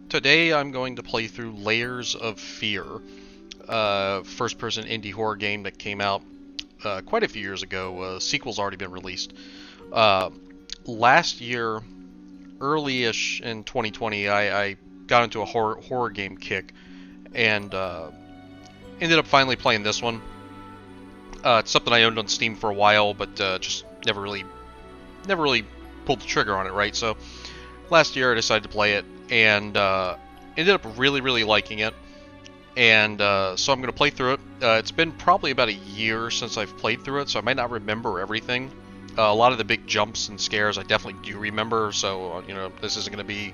Today I'm going to play through Layers of Fear, first-person indie horror game that came out quite a few years ago. Sequel's already been released. Uh, Last year, early-ish in 2020, I got into a horror game kick and ended up finally playing this one. It's something I owned on Steam for a while, but just never really pulled the trigger on it, right? So last year I decided to play it and ended up really liking it. And so I'm going to play through it. It's been probably about a year since I've played through it, so I might not remember everything. A lot of the big jumps and scares I definitely do remember, so this isn't going to be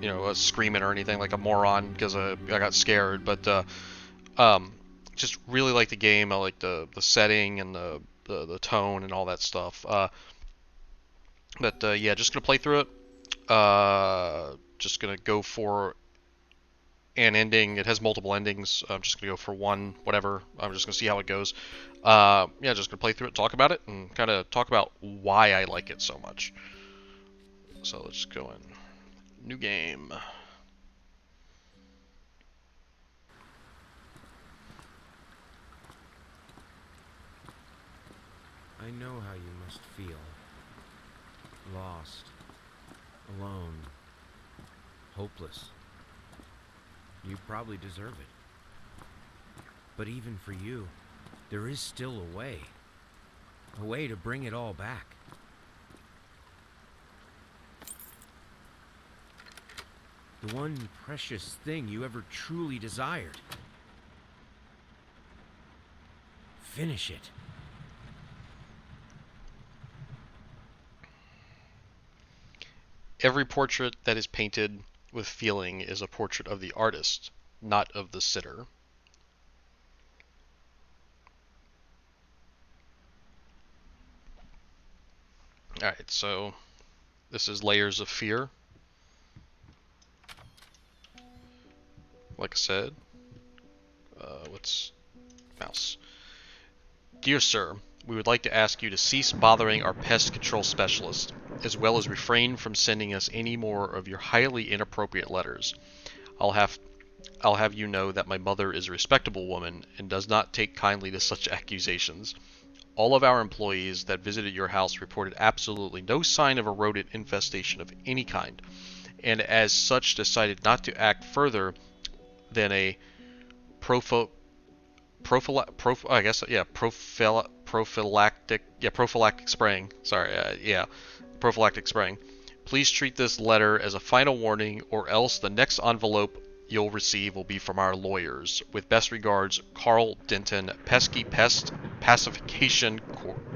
a screaming or anything like a moron because I got scared. But just really like the game. I like the setting and the tone and all that stuff. But yeah, just going to play through it. Just going to go for an ending. It has multiple endings. I'm just gonna go for one, whatever. I'm just gonna see how it goes. Yeah, just gonna play through it, talk about it, and kind of talk about why I like it so much. So let's go in. New game. I know how you must feel. Lost. Alone. Hopeless. You probably deserve it. But even for you, there is still a way. A way to bring it all back. The one precious thing you ever truly desired. Finish it. Every portrait that is painted with feeling is a portrait of the artist, not of the sitter. Alright, so this is Layers of Fear. Like I said, what's mouse? Dear Sir, we would like to ask you to cease bothering our pest control specialist, as well as refrain from sending us any more of your highly inappropriate letters. I'll have you know that my mother is a respectable woman and does not take kindly to such accusations. All of our employees that visited your house reported absolutely no sign of a rodent infestation of any kind, and as such decided not to act further than a prophy- I guess yeah, prophylactic spraying. Sorry, prophylactic spraying. Please treat this letter as a final warning, or else the next envelope you'll receive will be from our lawyers. With best regards, Carl Denton, Pesky Pest Pacification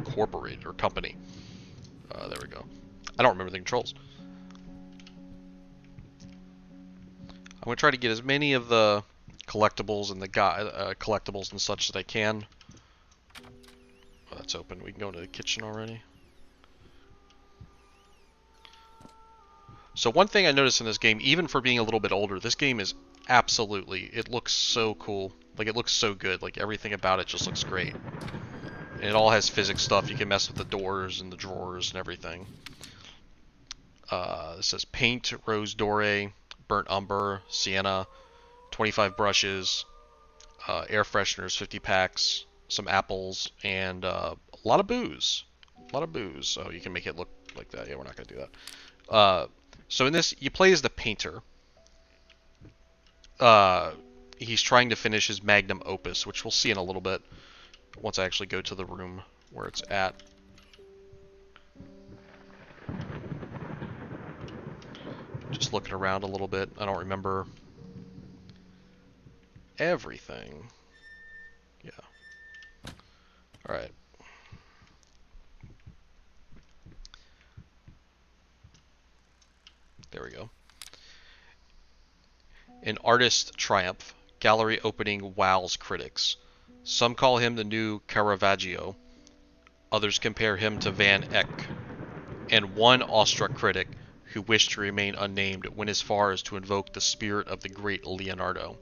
Corporate or Company. There we go. I don't remember the controls. I'm gonna try to get as many of the collectibles and the collectibles and such that I can. Oh, that's open. We can go into the kitchen already. So one thing I noticed in this game, even for being a little bit older, this game is absolutely, it looks so cool. Like, it looks so good. Like, everything about it just looks great. And it all has physics stuff. You can mess with the doors and the drawers and everything. This says paint, rose doré, burnt umber, sienna, 25 brushes, air fresheners, 50 packs, some apples, and a lot of booze. A lot of booze. So you can make it look like that. Yeah, we're not going to do that. So in this, you play as the painter. He's trying to finish his magnum opus, which we'll see in a little bit once I actually go to the room where it's at. Just looking around a little bit. I don't remember everything. Yeah. Alright. There we go. An artist triumph. Gallery opening wows critics. Some call him the new Caravaggio. Others compare him to Van Eyck. And one awestruck critic, who wished to remain unnamed, went as far as to invoke the spirit of the great Leonardo.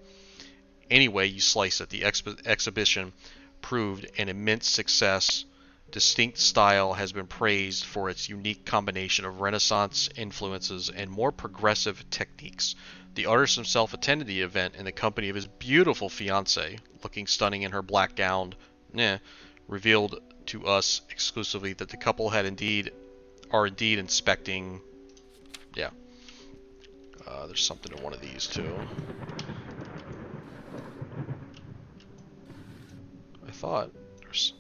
Any way you slice it, the exhibition proved an immense success. Distinct style has been praised for its unique combination of Renaissance influences and more progressive techniques. The artist himself attended the event in the company of his beautiful fiancée, looking stunning in her black gown. Revealed to us exclusively that the couple are indeed inspecting. Yeah. There's something in one of these too. I thought there's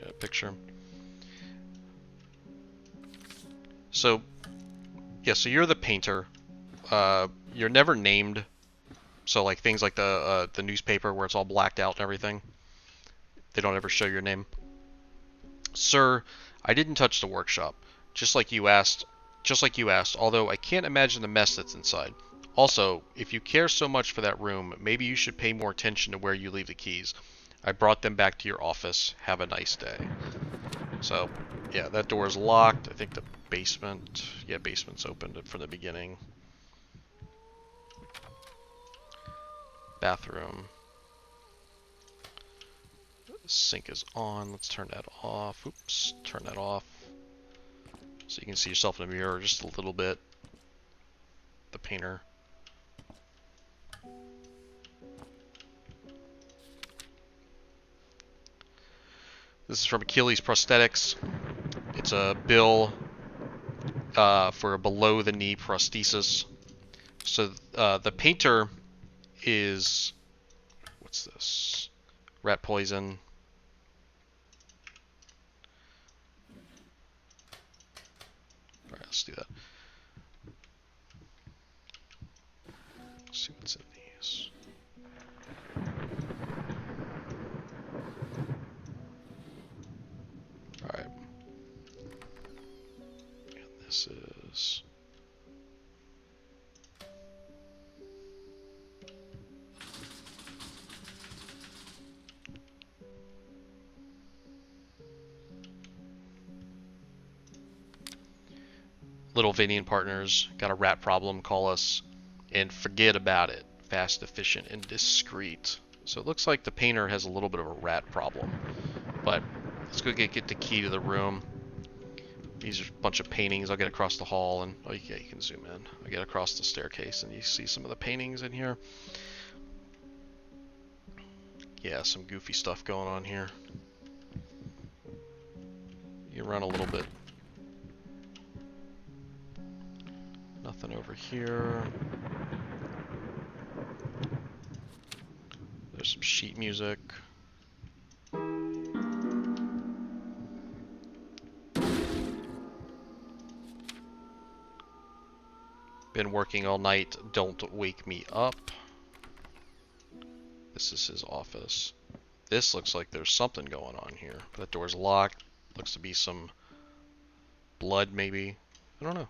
a picture. So, yeah, so you're the painter. You're never named. So like things like the newspaper where it's all blacked out and everything, they don't ever show your name. Sir, I didn't touch the workshop, just like you asked, although I can't imagine the mess that's inside. Also, if you care so much for that room, maybe you should pay more attention to where you leave the keys. I brought them back to your office. Have a nice day. So, yeah, that door is locked. I think the basement, basement's opened from the beginning. Bathroom. Sink is on. Let's turn that off. Oops, turn that off. So you can see yourself in the mirror just a little bit. The painter. This is from Achilles Prosthetics. It's a bill for a below-the-knee prosthesis. So the painter is... What's this? Rat poison. Alright, let's do that. Let's see what's in these. Alright. And this is... Little Vinny and Partners, got a rat problem, call us, and forget about it. Fast, efficient, and discreet. So it looks like the painter has a little bit of a rat problem. But let's go get the key to the room. These are a bunch of paintings. I'll get across the hall, and oh yeah, you can zoom in. I'll get across the staircase, and you see some of the paintings in here. Yeah, some goofy stuff going on here. You run a little bit. Nothing over here. There's some sheet music. Been working all night. Don't wake me up. This is his office. This looks like there's something going on here. That door's locked. Looks to be some blood, maybe. I don't know.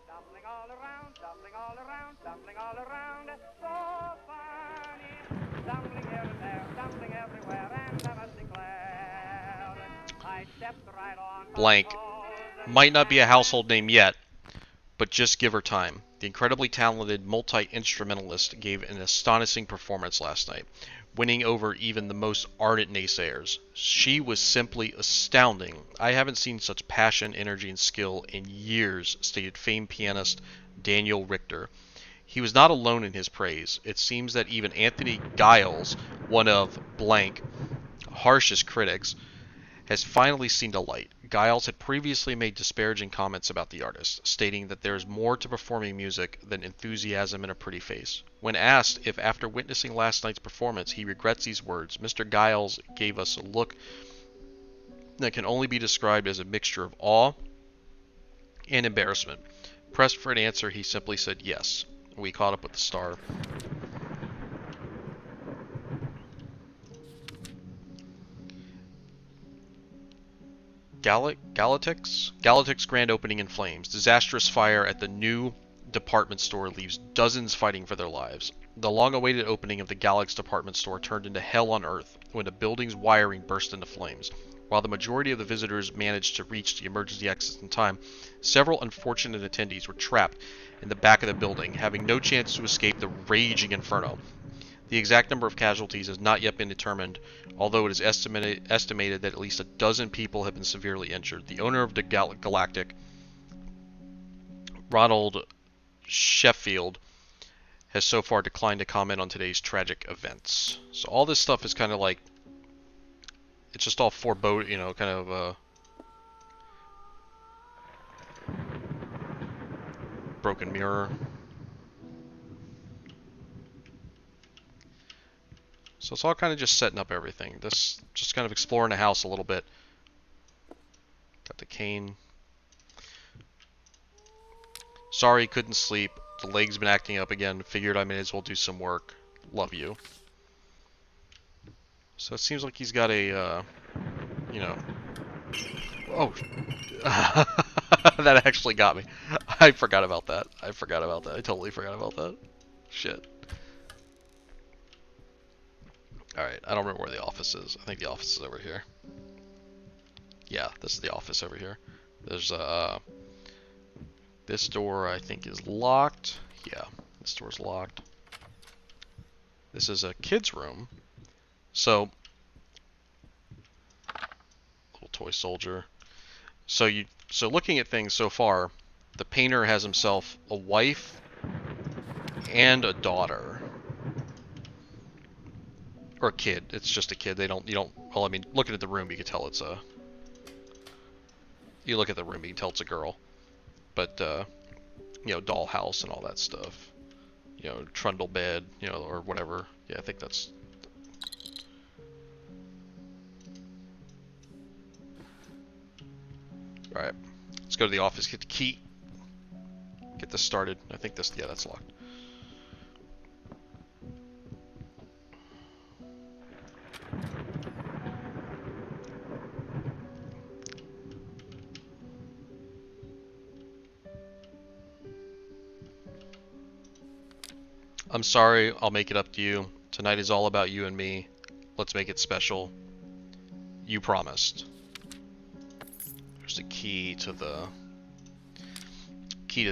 Stumbling all around, stumbling all around, stumbling all around. So funny. Stumbling here and there, stumbling everywhere, and I must declare, I stepped right on. Blank. Might not be a household name yet, but just give her time. The incredibly talented multi-instrumentalist gave an astonishing performance last night, winning over even the most ardent naysayers. She was simply astounding. I haven't seen such passion, energy, and skill in years, stated famed pianist Daniel Richter. He was not alone in his praise. It seems that even Anthony Giles, one of blank harshest critics, has finally seen the light. Giles had previously made disparaging comments about the artist, stating that there is more to performing music than enthusiasm and a pretty face. When asked if after witnessing last night's performance he regrets these words, Mr. Giles gave us a look that can only be described as a mixture of awe and embarrassment. Pressed for an answer, he simply said yes. We caught up with the star. Galactic's grand opening in flames. Disastrous fire at the new department store leaves dozens fighting for their lives. The long-awaited opening of the Galax department store turned into hell on Earth when the building's wiring burst into flames. While the majority of the visitors managed to reach the emergency exits in time, several unfortunate attendees were trapped in the back of the building, having no chance to escape the raging inferno. The exact number of casualties has not yet been determined, although it is estimated that at least a dozen people have been severely injured. The owner of the Galactic Ronald Sheffield has so far declined to comment on today's tragic events. So all this stuff is kind of like, it's just all foreboding, you know, kind of broken mirror. So it's all kind of just setting up everything. This just kind of exploring the house a little bit. Got the cane. Sorry, couldn't sleep. The leg's been acting up again. Figured I may as well do some work. Love you. So it seems like he's got a, you know... Oh! That actually got me. I forgot about that. I totally forgot about that. Shit. Alright, I don't remember where the office is. I think the office is over here. Yeah, this is the office over here. There's, this door I think is locked. Yeah, this door's locked. This is a kid's room. So, little toy soldier. So looking at things so far, the painter has himself a wife and a daughter. Or a kid. It's just a kid. Well, I mean, looking at the room, you can tell it's a... You look at the room, you can tell it's a girl. But, you know, dollhouse and all that stuff. You know, trundle bed, you know, or whatever. Yeah, I think that's... Alright. Let's go to the office, get the key. Get this started. I think this... Yeah, that's locked. I'm sorry, I'll make it up to you. Tonight is all about you and me. Let's make it special. You promised. There's the key to the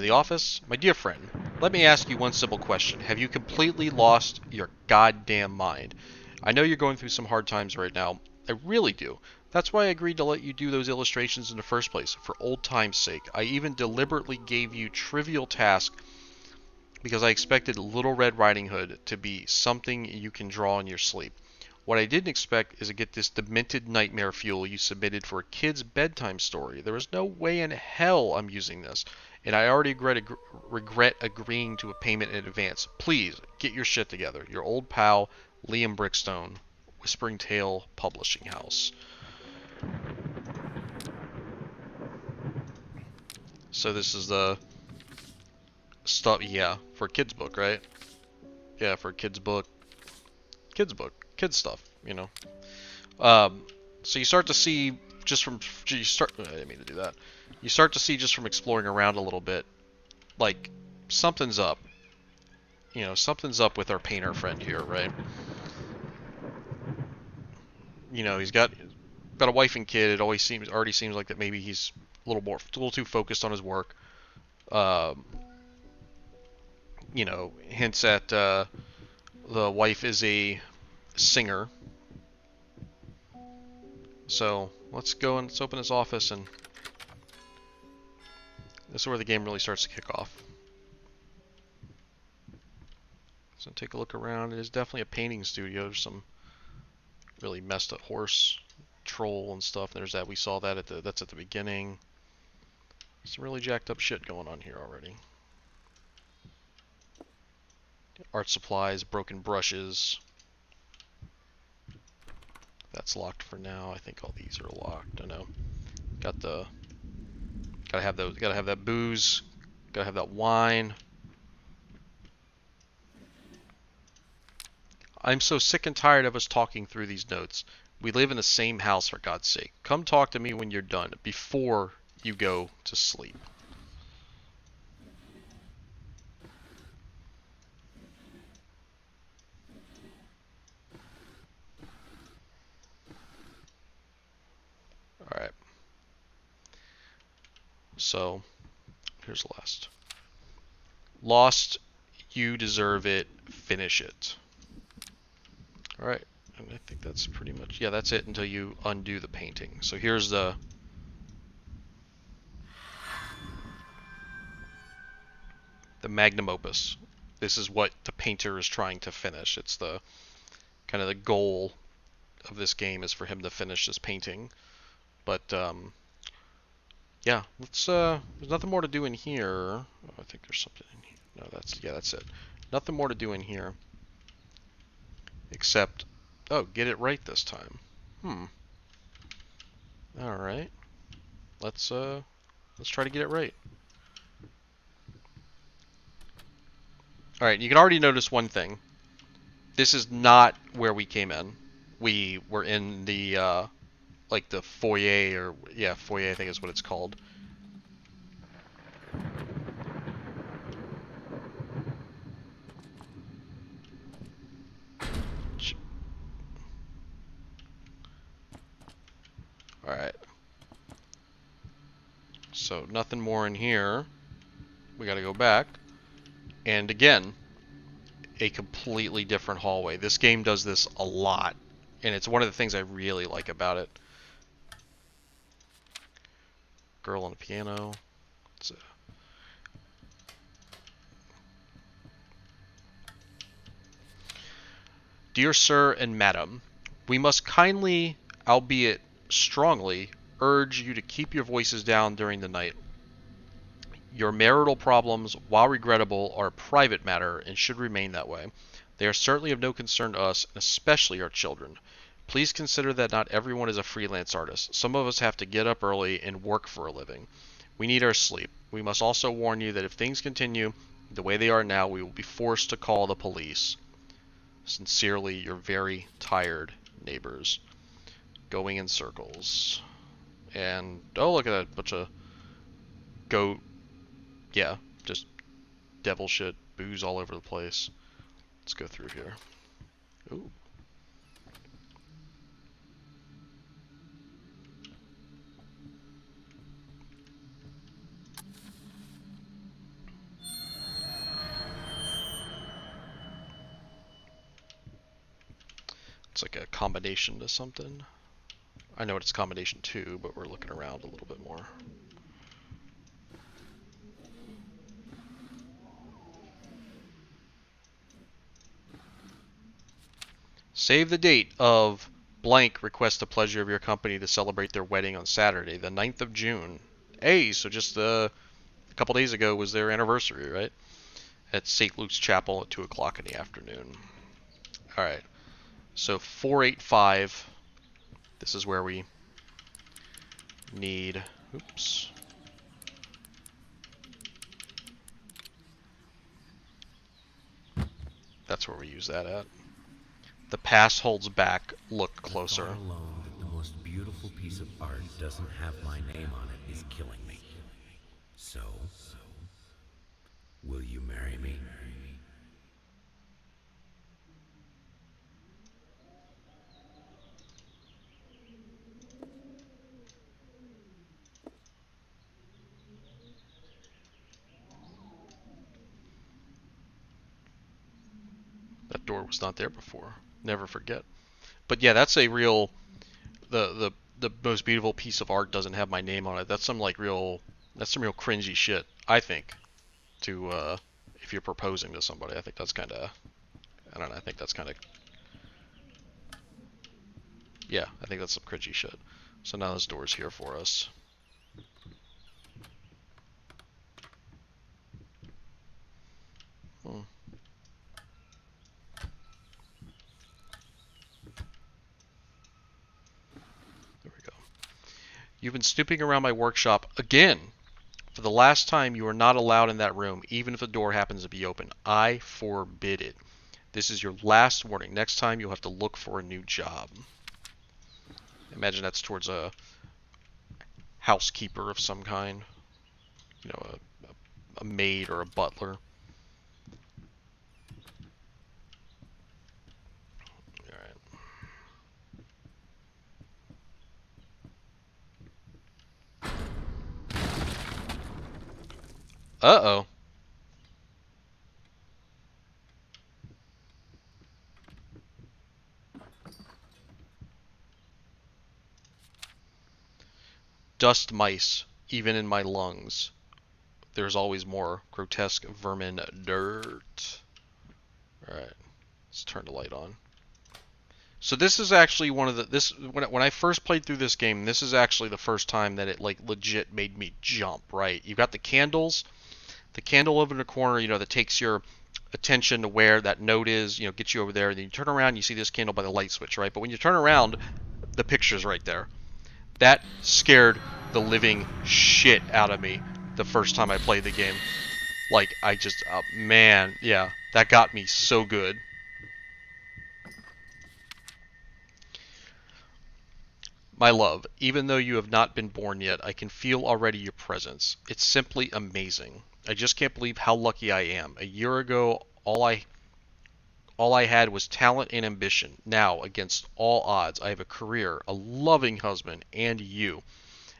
office. My dear friend, let me ask you one simple question. Have you completely lost your goddamn mind? I know you're going through some hard times right now. I really do. That's why I agreed to let you do those illustrations in the first place, for old time's sake. I even deliberately gave you trivial tasks because I expected Little Red Riding Hood to be something you can draw in your sleep. What I didn't expect is to get this demented nightmare fuel you submitted for a kid's bedtime story. There is no way in hell I'm using this, and I already regret agreeing to a payment in advance. Please, get your shit together. Your old pal, Liam Brickstone, Whispering Tale Publishing House. So this is the stuff, yeah, for a kid's book, right? Yeah, for a kid's book. Kids stuff, you know. So you start to see just from I didn't mean to do that. You start to see just from exploring around a little bit, like something's up. You know, something's up with our painter friend here, right? You know, he's got a wife and kid. It already seems like that maybe he's a little too focused on his work. You know, hints at the wife is a singer. So let's go and let's open his office, and this is where the game really starts to kick off. So take a look around. It is definitely a painting studio. There's some really messed up horse, troll, and stuff. There's that. We saw that that's at the beginning. Some really jacked up shit going on here already. Art supplies, broken brushes. That's locked for now. I think all these are locked. I know. Gotta have those. Gotta have that booze. Gotta have that wine. I'm so sick and tired of us talking through these notes. We live in the same house, for God's sake. Come talk to me when you're done, before you go to sleep. Alright. So, here's the last. Lost, you deserve it, finish it. Alright, and I think that's pretty much, yeah, that's it until you undo the painting. So here's the... the magnum opus. This is what the painter is trying to finish. It's the kind of the goal of this game is for him to finish this painting. But yeah, let's. There's nothing more to do in here. Oh, I think there's something in here. No, that's it. Nothing more to do in here. Except, oh, get it right this time. All right. Let's try to get it right. All right, you can already notice one thing. This is not where we came in. We were in the like the foyer, or yeah, foyer I think is what it's called. All right. So nothing more in here. We got to go back. And again, a completely different hallway. This game does this a lot, and it's one of the things I really like about it. Girl on the piano. Dear Sir and Madam, we must kindly, albeit strongly, urge you to keep your voices down during the night. Your marital problems, while regrettable, are a private matter and should remain that way. They are certainly of no concern to us, and especially our children. Please consider that not everyone is a freelance artist. Some of us have to get up early and work for a living. We need our sleep. We must also warn you that if things continue the way they are now, we will be forced to call the police. Sincerely, your very tired neighbors. Going in circles. And, oh, look at that bunch of goat. Yeah, just devil shit, booze all over the place. Let's go through here. Ooh. It's like a combination to something. I know it's combination 2, but we're looking around a little bit more. Save the date of blank request the pleasure of your company to celebrate their wedding on Saturday, the 9th of June. Hey, so just a couple days ago was their anniversary, right? At St. Luke's Chapel at 2 o'clock in the afternoon. Alright, so 485. This is where we need... Oops. That's where we use that at. The pass holds back. Look closer. The thought alone that the most beautiful piece of art doesn't have my name on it is killing me. So, will you marry me? That door was not there before. Never forget. But yeah, that's a real... The most beautiful piece of art doesn't have my name on it. That's some like real... That's some real cringy shit, I think. To, if you're proposing to somebody, I think that's kind of... I don't know, I think that's kind of... Yeah, I think that's some cringy shit. So now this door's here for us. Hmm. There we go. You've been snooping around my workshop again. For the last time, you are not allowed in that room, even if the door happens to be open. I forbid it. This is your last warning. Next time, you'll have to look for a new job. Imagine that's towards a housekeeper of some kind. You know, a maid or a butler. Alright. Uh-oh. Dust mice, even in my lungs. there's always more grotesque vermin dirt. Alright, let's turn the light on. So this is actually one of the when I first played through this game, this is actually the first time that it like legit made me jump, right? You've got the candles, the candle over in the corner, you know, that takes your attention to where that note is, you know, gets you over there, and then you turn around, you see this candle by the light switch, right? But when you turn around, the picture's right there. That scared the living shit out of me the first time I played the game. Like, I just, man, yeah, that got me so good. My love, even though you have not been born yet, I can feel already your presence. It's simply amazing. I just can't believe how lucky I am. A year ago, all I had was talent and ambition. Now, against all odds, I have a career, a loving husband, and you.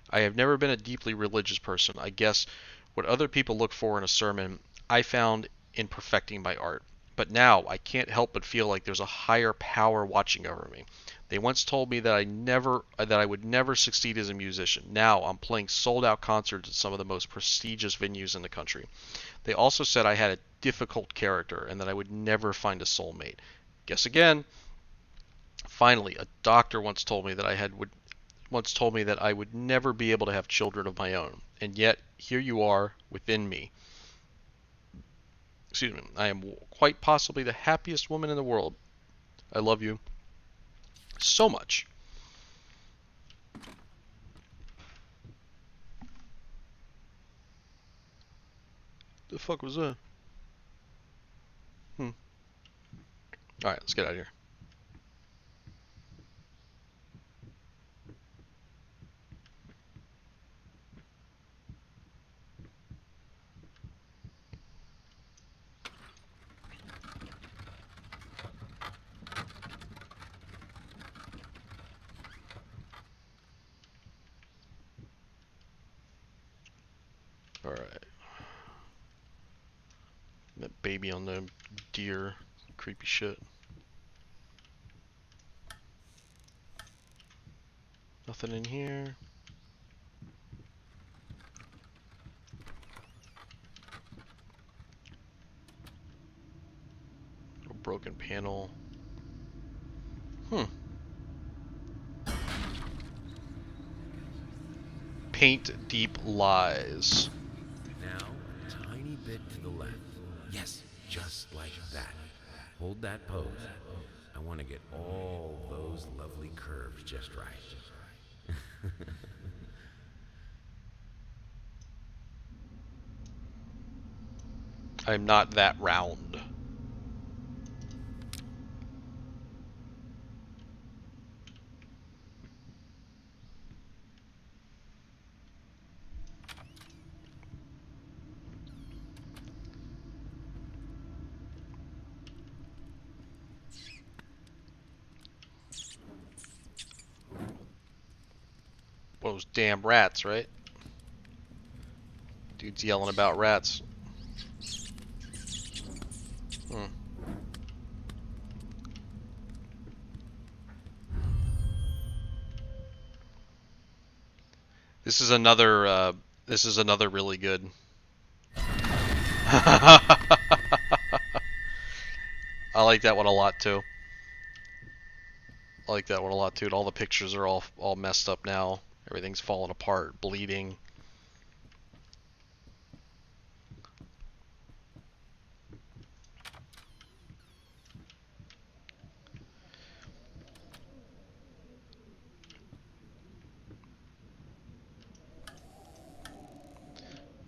I have never been a deeply religious person. I guess what other people look for in a sermon, I found in perfecting my art. But now I can't help but feel like there's a higher power watching over me. They once told me that I would never succeed as a musician. Now I'm playing sold-out concerts at some of the most prestigious venues in the country. They also said I had a difficult character and that I would never find a soulmate. Guess again. Finally, a doctor once told me that I would never be able to have children of my own. And yet, here you are within me. Excuse me. I am quite possibly the happiest woman in the world. I love you so much. The fuck was that? Alright, let's get out of here. Alright. That baby on the deer. Creepy shit. Nothing in here. A broken panel. Paint deep lies. Now, a tiny bit to the left. Yes, just like that. Hold that pose. I want to get all those lovely curves just right. I'm not that round. Those damn rats, right? Dude's yelling about rats. This is another. This is another really good. I like that one a lot too. I like that one a lot too. All the pictures are all messed up now. Everything's falling apart, bleeding.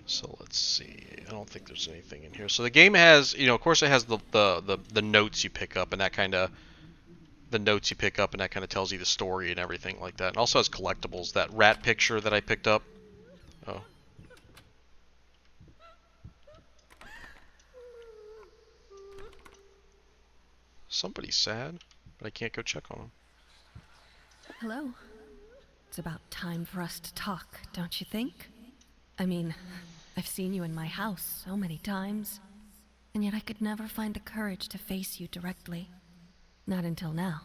So let's see. I don't think there's anything in here. So the game has, you know, of course it has the notes you pick up and that kind of tells you the story and everything like that. It also has collectibles. That rat picture that I picked up. Oh. Somebody's sad, but I can't go check on them. Hello. It's about time for us to talk, don't you think? I mean, I've seen you in my house so many times, and yet I could never find the courage to face you directly. Not until now.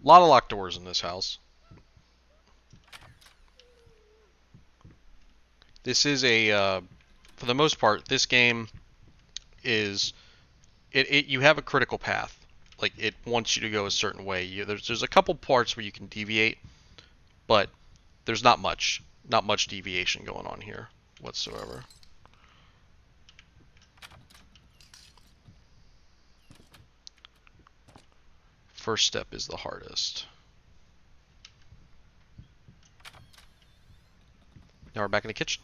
A lot of locked doors in this house. This is a, for the most part, this game is, you have a critical path. Like, it wants you to go a certain way. There's a couple parts where you can deviate, but there's not much deviation going on here whatsoever. First step is the hardest. Now we're back in the kitchen.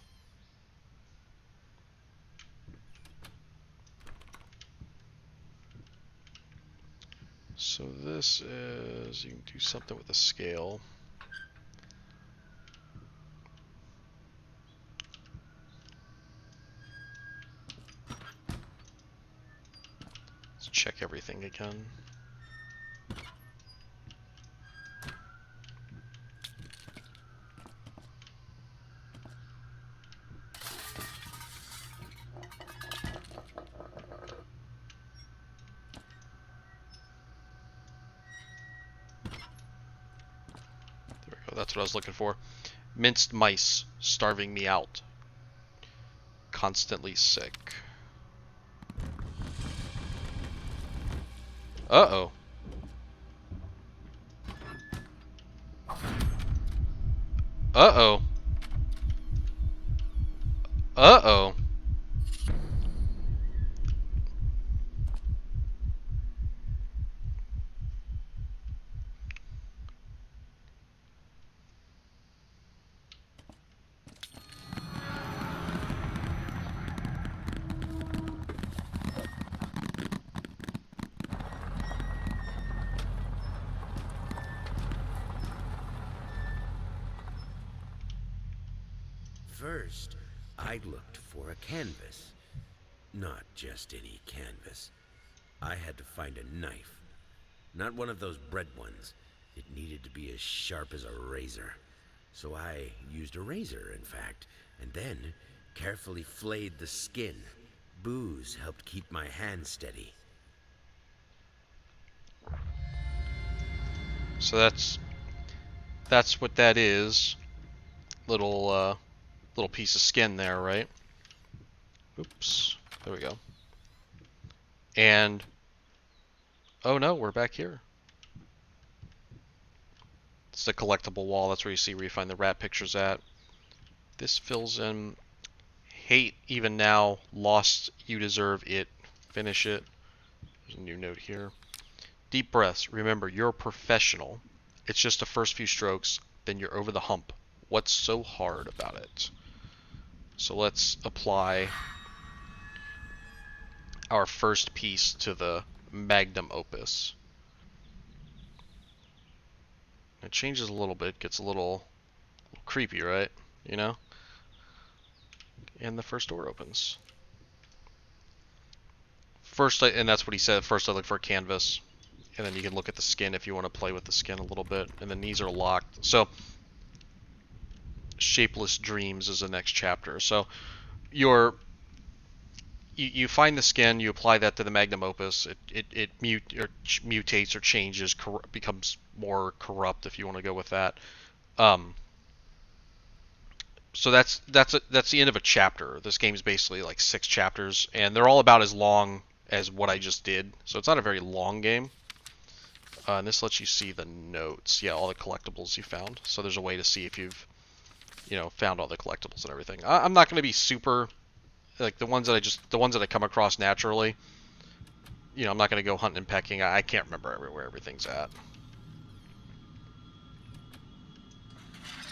So this is, you can do something with a scale. Let's check everything again. That's what I was looking for. Minced mice starving me out. Constantly sick. Uh-oh. Uh-oh. Uh-oh. First, I looked for a canvas. Not just any canvas. I had to find a knife. Not one of those bread ones. It needed to be as sharp as a razor. So I used a razor, in fact, and then carefully flayed the skin. Booze helped keep my hand steady. So that's what that is. Little piece of skin there, right? Oops. There we go. And oh no, we're back here. It's the collectible wall. That's where you find the rat pictures at. This fills in hate even now. Lost, you deserve it. Finish it. There's a new note here. Deep breaths. Remember, you're a professional. It's just the first few strokes, then you're over the hump. What's so hard about it? So let's apply our first piece to the magnum opus. It changes a little bit, gets a little creepy, right? You know? And the first door opens. First, and that's what he said, first I look for a canvas, and then you can look at the skin if you want to play with the skin a little bit, and then these are locked. So, Shapeless Dreams is the next chapter. So, you find the skin, you apply that to the magnum opus, it mutates or changes, becomes more corrupt if you want to go with that. So that's the end of a chapter. This game's basically like 6 chapters, and they're all about as long as what I just did. So it's not a very long game. And this lets you see the notes. Yeah, all the collectibles you found. So there's a way to see if you've, found all the collectibles and everything. I'm not going to be super, like the ones that I come across naturally. I'm not going to go hunting and pecking. I can't remember where everything's at.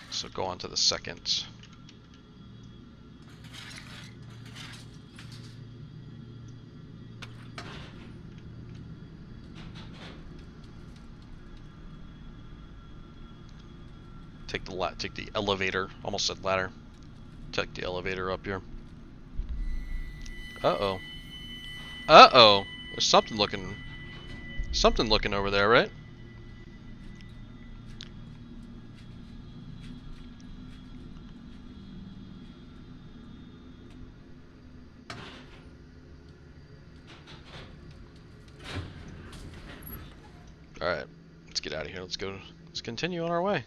So go on to the second. Take the elevator. Almost said ladder. Take the elevator up here. Uh-oh. Uh-oh. There's something looking over there, right? Alright. let's get out of here. Let's go. Let's continue on our way.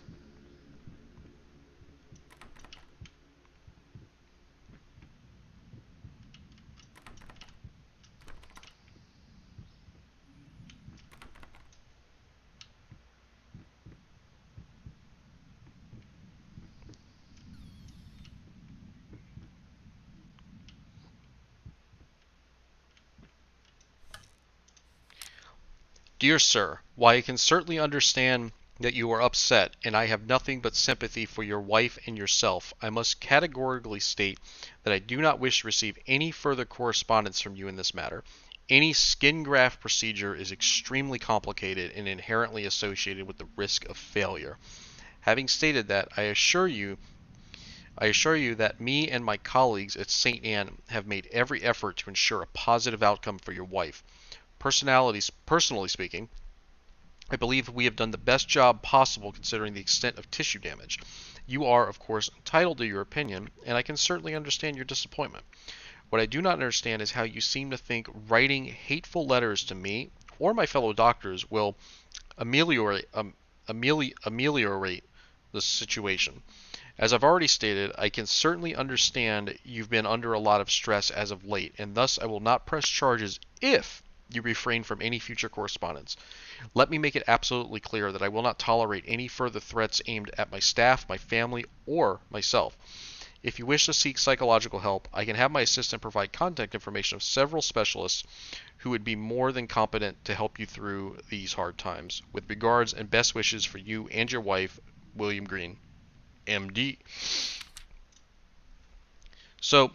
Dear Sir, while I can certainly understand that you are upset, and I have nothing but sympathy for your wife and yourself, I must categorically state that I do not wish to receive any further correspondence from you in this matter. Any skin graft procedure is extremely complicated and inherently associated with the risk of failure. Having stated that, I assure you that me and my colleagues at St. Anne have made every effort to ensure a positive outcome for your wife. Personally speaking, I believe we have done the best job possible considering the extent of tissue damage. You are, of course, entitled to your opinion, and I can certainly understand your disappointment. What I do not understand is how you seem to think writing hateful letters to me or my fellow doctors will ameliorate the situation. As I've already stated, I can certainly understand you've been under a lot of stress as of late, and thus I will not press charges if you refrain from any future correspondence. Let me make it absolutely clear that I will not tolerate any further threats aimed at my staff, my family, or myself. If you wish to seek psychological help, I can have my assistant provide contact information of several specialists who would be more than competent to help you through these hard times. With regards and best wishes for you and your wife, William Green, MD. So,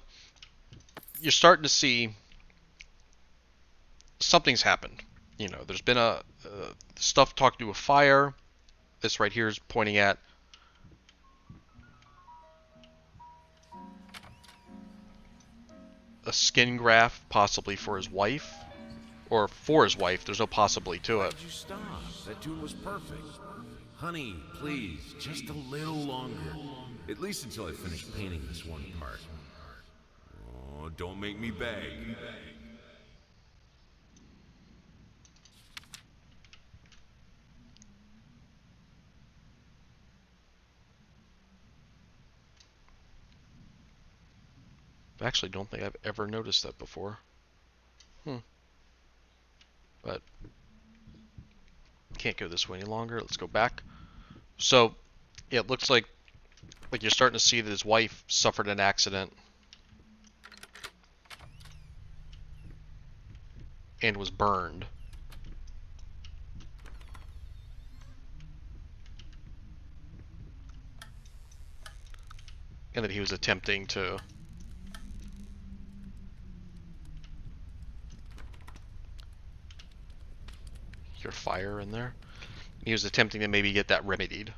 you're starting to see something's happened. You know, there's been stuff talking to a fire. This right here is pointing at a skin graft, possibly for his wife, or for his wife. There's no possibly to it. Why'd you stop? That tune was perfect. Honey, please, just a little longer. At least until I finish painting this one part. Oh, don't make me beg. I actually don't think I've ever noticed that before. But can't go this way any longer. Let's go back. So, yeah, it looks like you're starting to see that his wife suffered an accident and was burned. And that he was attempting to hear fire in there. He was attempting to maybe get that remedied.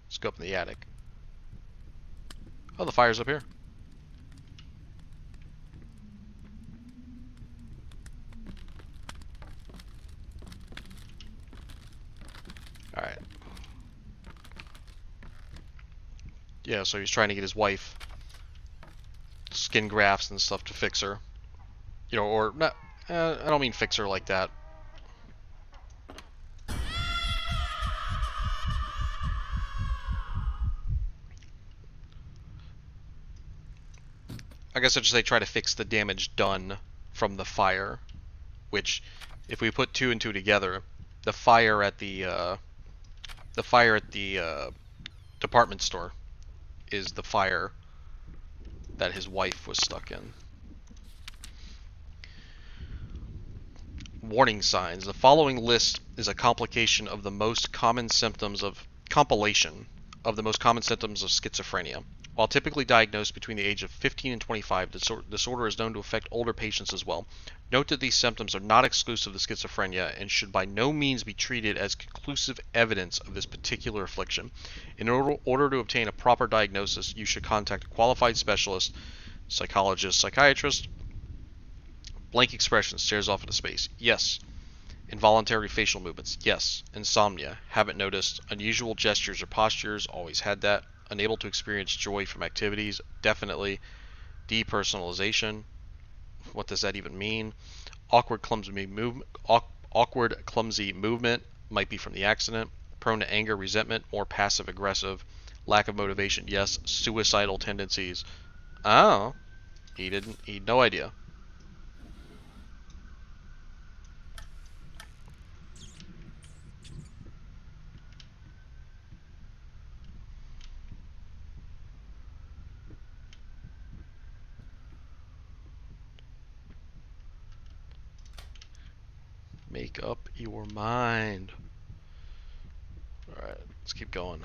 Let's go up in the attic. Oh, the fire's up here. Alright. Yeah, so he's trying to get his wife skin grafts and stuff to fix her. You know, or not, I don't mean fix her like that. I guess I should say try to fix the damage done from the fire, which, if we put two and two together, the fire at the department store is the fire that his wife was stuck in. Warning signs. The following list is a compilation of the most common symptoms of schizophrenia. While typically diagnosed between the age of 15 and 25, disorder is known to affect older patients as well. Note that these symptoms are not exclusive to schizophrenia and should by no means be treated as conclusive evidence of this particular affliction. In order to obtain a proper diagnosis, you should contact a qualified specialist, psychologist, psychiatrist. Blank expression, stares off into space. Yes. Involuntary facial movements. Yes. Insomnia. Haven't noticed. Unusual gestures or postures. Always had that. Unable to experience joy from activities. Definitely. Depersonalization. What does that even mean? Awkward, clumsy movement. might be from the accident. Prone to anger, resentment, more passive aggressive, lack of motivation, yes. Suicidal tendencies. Oh, he had no idea. Make up your mind. Alright, let's keep going.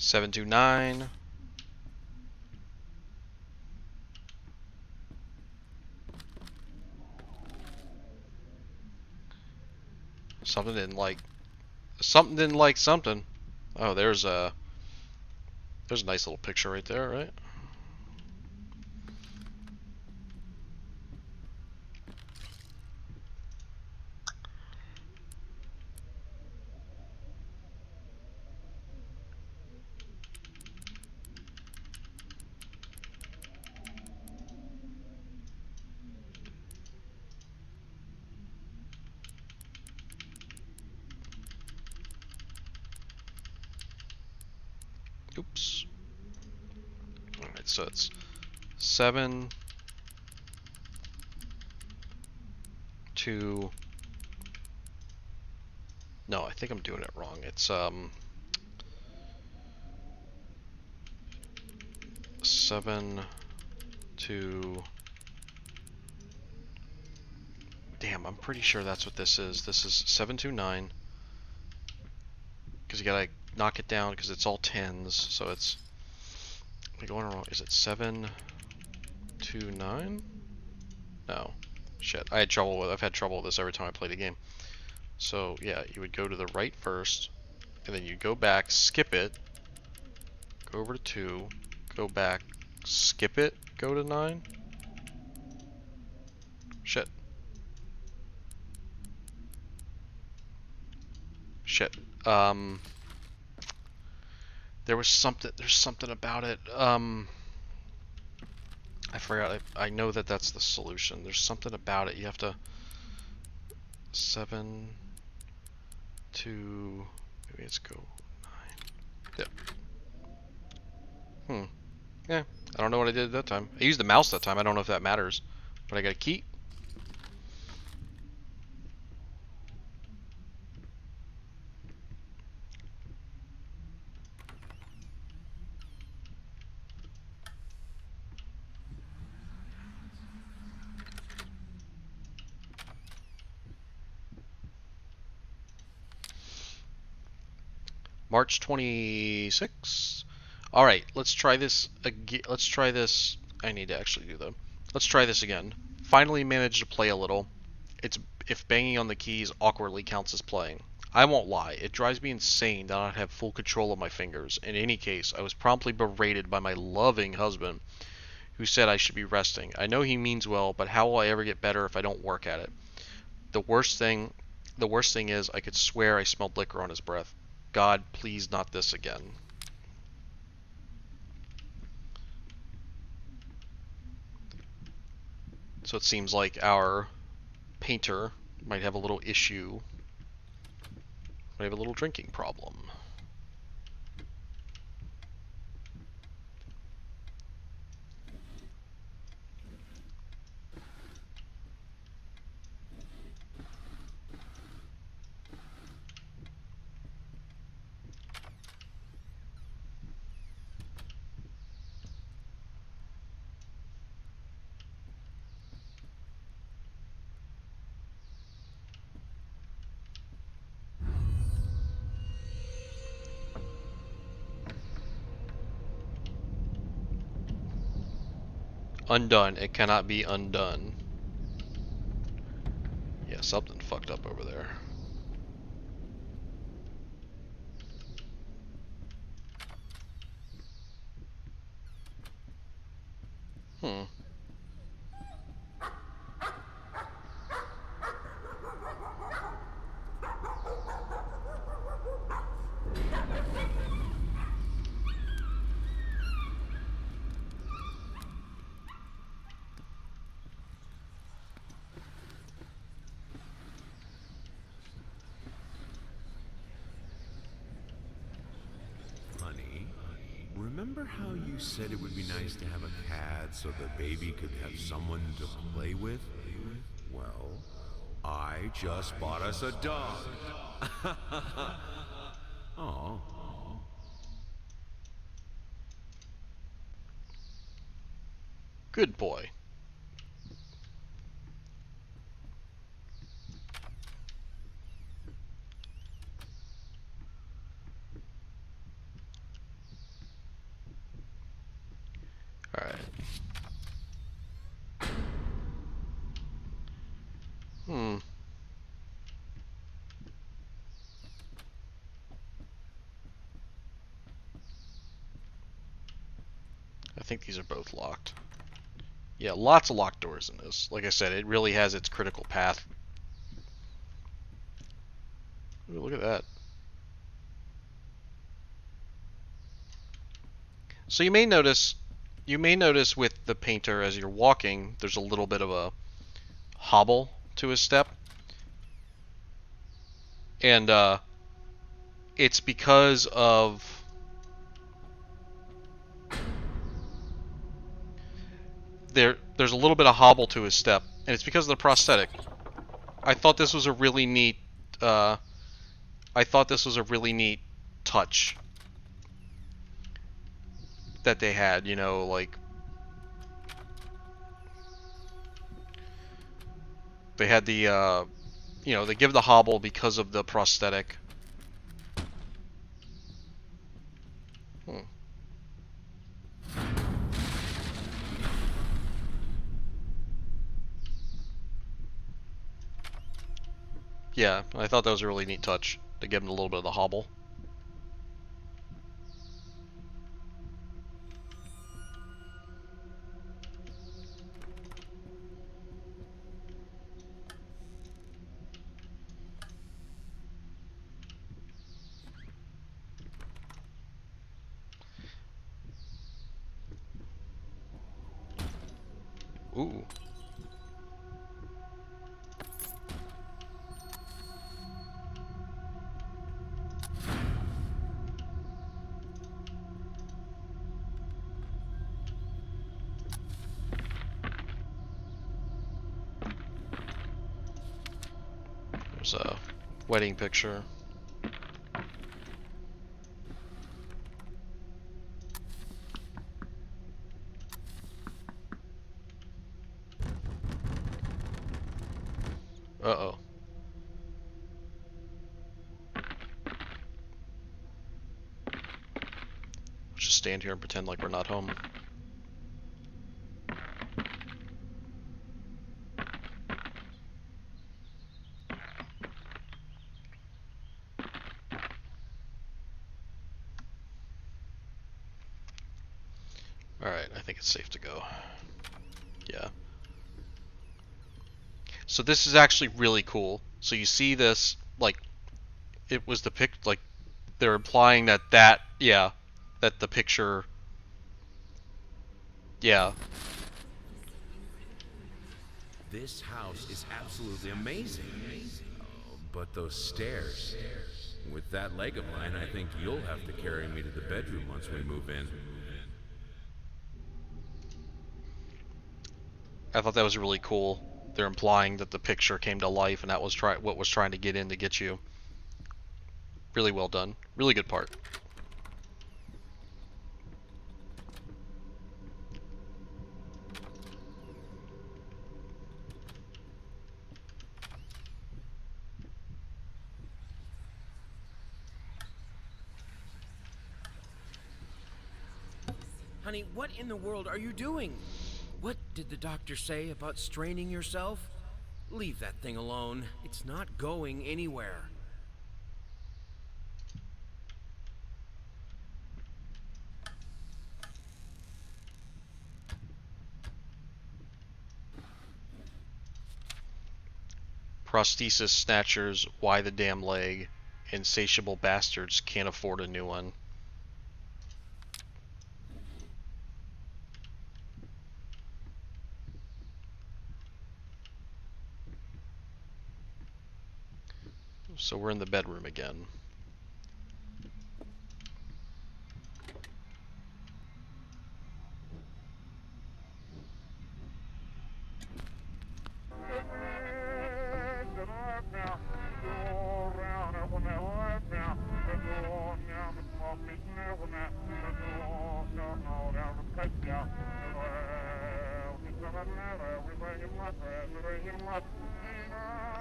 Seven two nine. Something didn't like something. Oh, there's a nice little picture right there, right? Oops. Alright, so it's 7 2. No, I think I'm doing it wrong. It's 7 2. Damn, I'm pretty sure that's what this is. This is 729. Because you gotta knock it down because it's all tens. So it's. Am I going wrong? Is it 729? No. Shit. I've had trouble with this every time I play the game. So yeah, you would go to the right first, and then you go back, skip it, go over to 2, go back, skip it, go to 9. Shit. Shit. There's something about it. I forgot. I know that's the solution. There's something about it. You have to 7 2. Maybe let's go 9. Yep. Yeah. I don't know what I did that time. I used the mouse that time. I don't know if that matters, but I got a key. March 26th. All right, let's try this again. Let's try this. I need to actually do them. Let's try this again. Finally managed to play a little. It's if banging on the keys awkwardly counts as playing. I won't lie, it drives me insane that I don't have full control of my fingers. In any case, I was promptly berated by my loving husband, who said I should be resting. I know he means well, but how will I ever get better if I don't work at it? The worst thing is I could swear I smelled liquor on his breath. God, please not this again. So it seems like our painter might have a little issue. Might have a little drinking problem. Undone. It cannot be undone. Yeah, something fucked up over there. Hmm. Honey, remember how you said it would be nice to have a cat so the baby could have someone to play with? Well, I just bought us a dog. Oh. Good boy. Alright. Hmm. I think these are both locked. Yeah, lots of locked doors in this. Like I said, it really has its critical path. Ooh, look at that. So you may notice with the painter as you're walking, there's a little bit of a hobble to his step. And it's because of there's a little bit of hobble to his step, and it's because of the prosthetic. I thought this was a really neat touch that they had, you know, like they had the you know, they give the hobble because of the prosthetic. Hmm. Yeah, I thought that was a really neat touch to give him a little bit of the hobble. Ooh. There's a wedding picture. Uh-oh. Let's just stand here and pretend like we're not home. Alright, I think it's safe to go. Yeah. So this is actually really cool. So you see this, like, it was like, they're implying that the picture, yeah. This house is absolutely amazing. Oh, but those stairs. With that leg of mine, I think you'll have to carry me to the bedroom once we move in. I thought that was really cool. They're implying that the picture came to life and that was what was trying to get in to get you. Really well done. Really good part. Honey, what in the world are you doing? What did the doctor say about straining yourself? Leave that thing alone. It's not going anywhere. Prosthesis snatchers, why the damn leg? Insatiable bastards can't afford a new one. So we're in the bedroom again.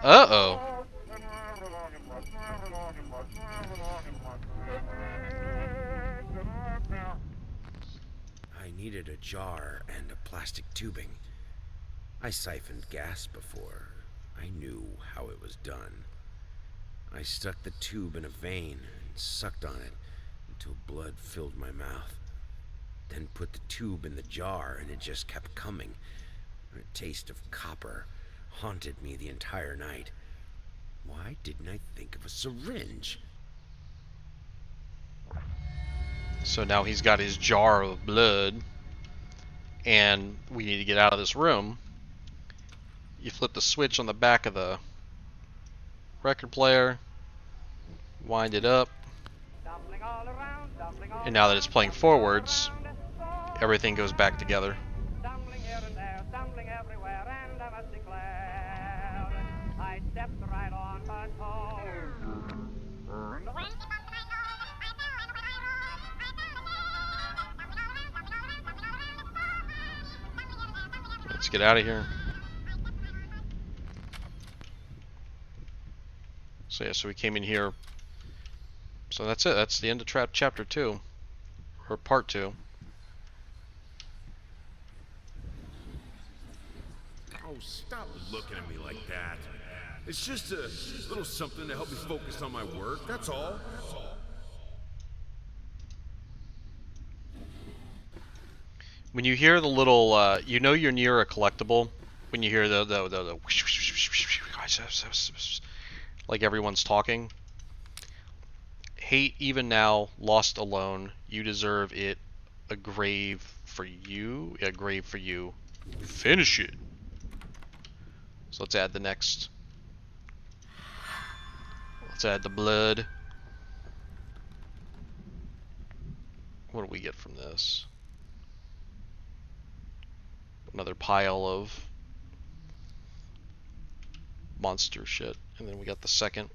Uh-oh. I needed a jar and a plastic tubing. I siphoned gas before. I knew how it was done. I stuck the tube in a vein and sucked on it until blood filled my mouth. Then put the tube in the jar and it just kept coming. A taste of copper haunted me the entire night. Why didn't I think of a syringe? So now he's got his jar of blood, and we need to get out of this room. You flip the switch on the back of the record player, wind it up, and now that it's playing forwards, everything goes back together. Stumbling here and there, stumbling everywhere, and I must declare, I stepped right on her toes. Let's get out of here. So yeah, so we came in here. So that's it. That's the end of chapter 2, or part 2. Oh, stop looking at me like that. It's just a little something to help me focus on my work, that's all. When you hear the little, you know you're near a collectible when you hear the like everyone's talking. Hate even now, lost alone. You deserve it. A grave for you. A grave for you. Finish it. So let's add the next. Let's add the blood. What do we get from this? Another pile of monster shit. And then we got the second.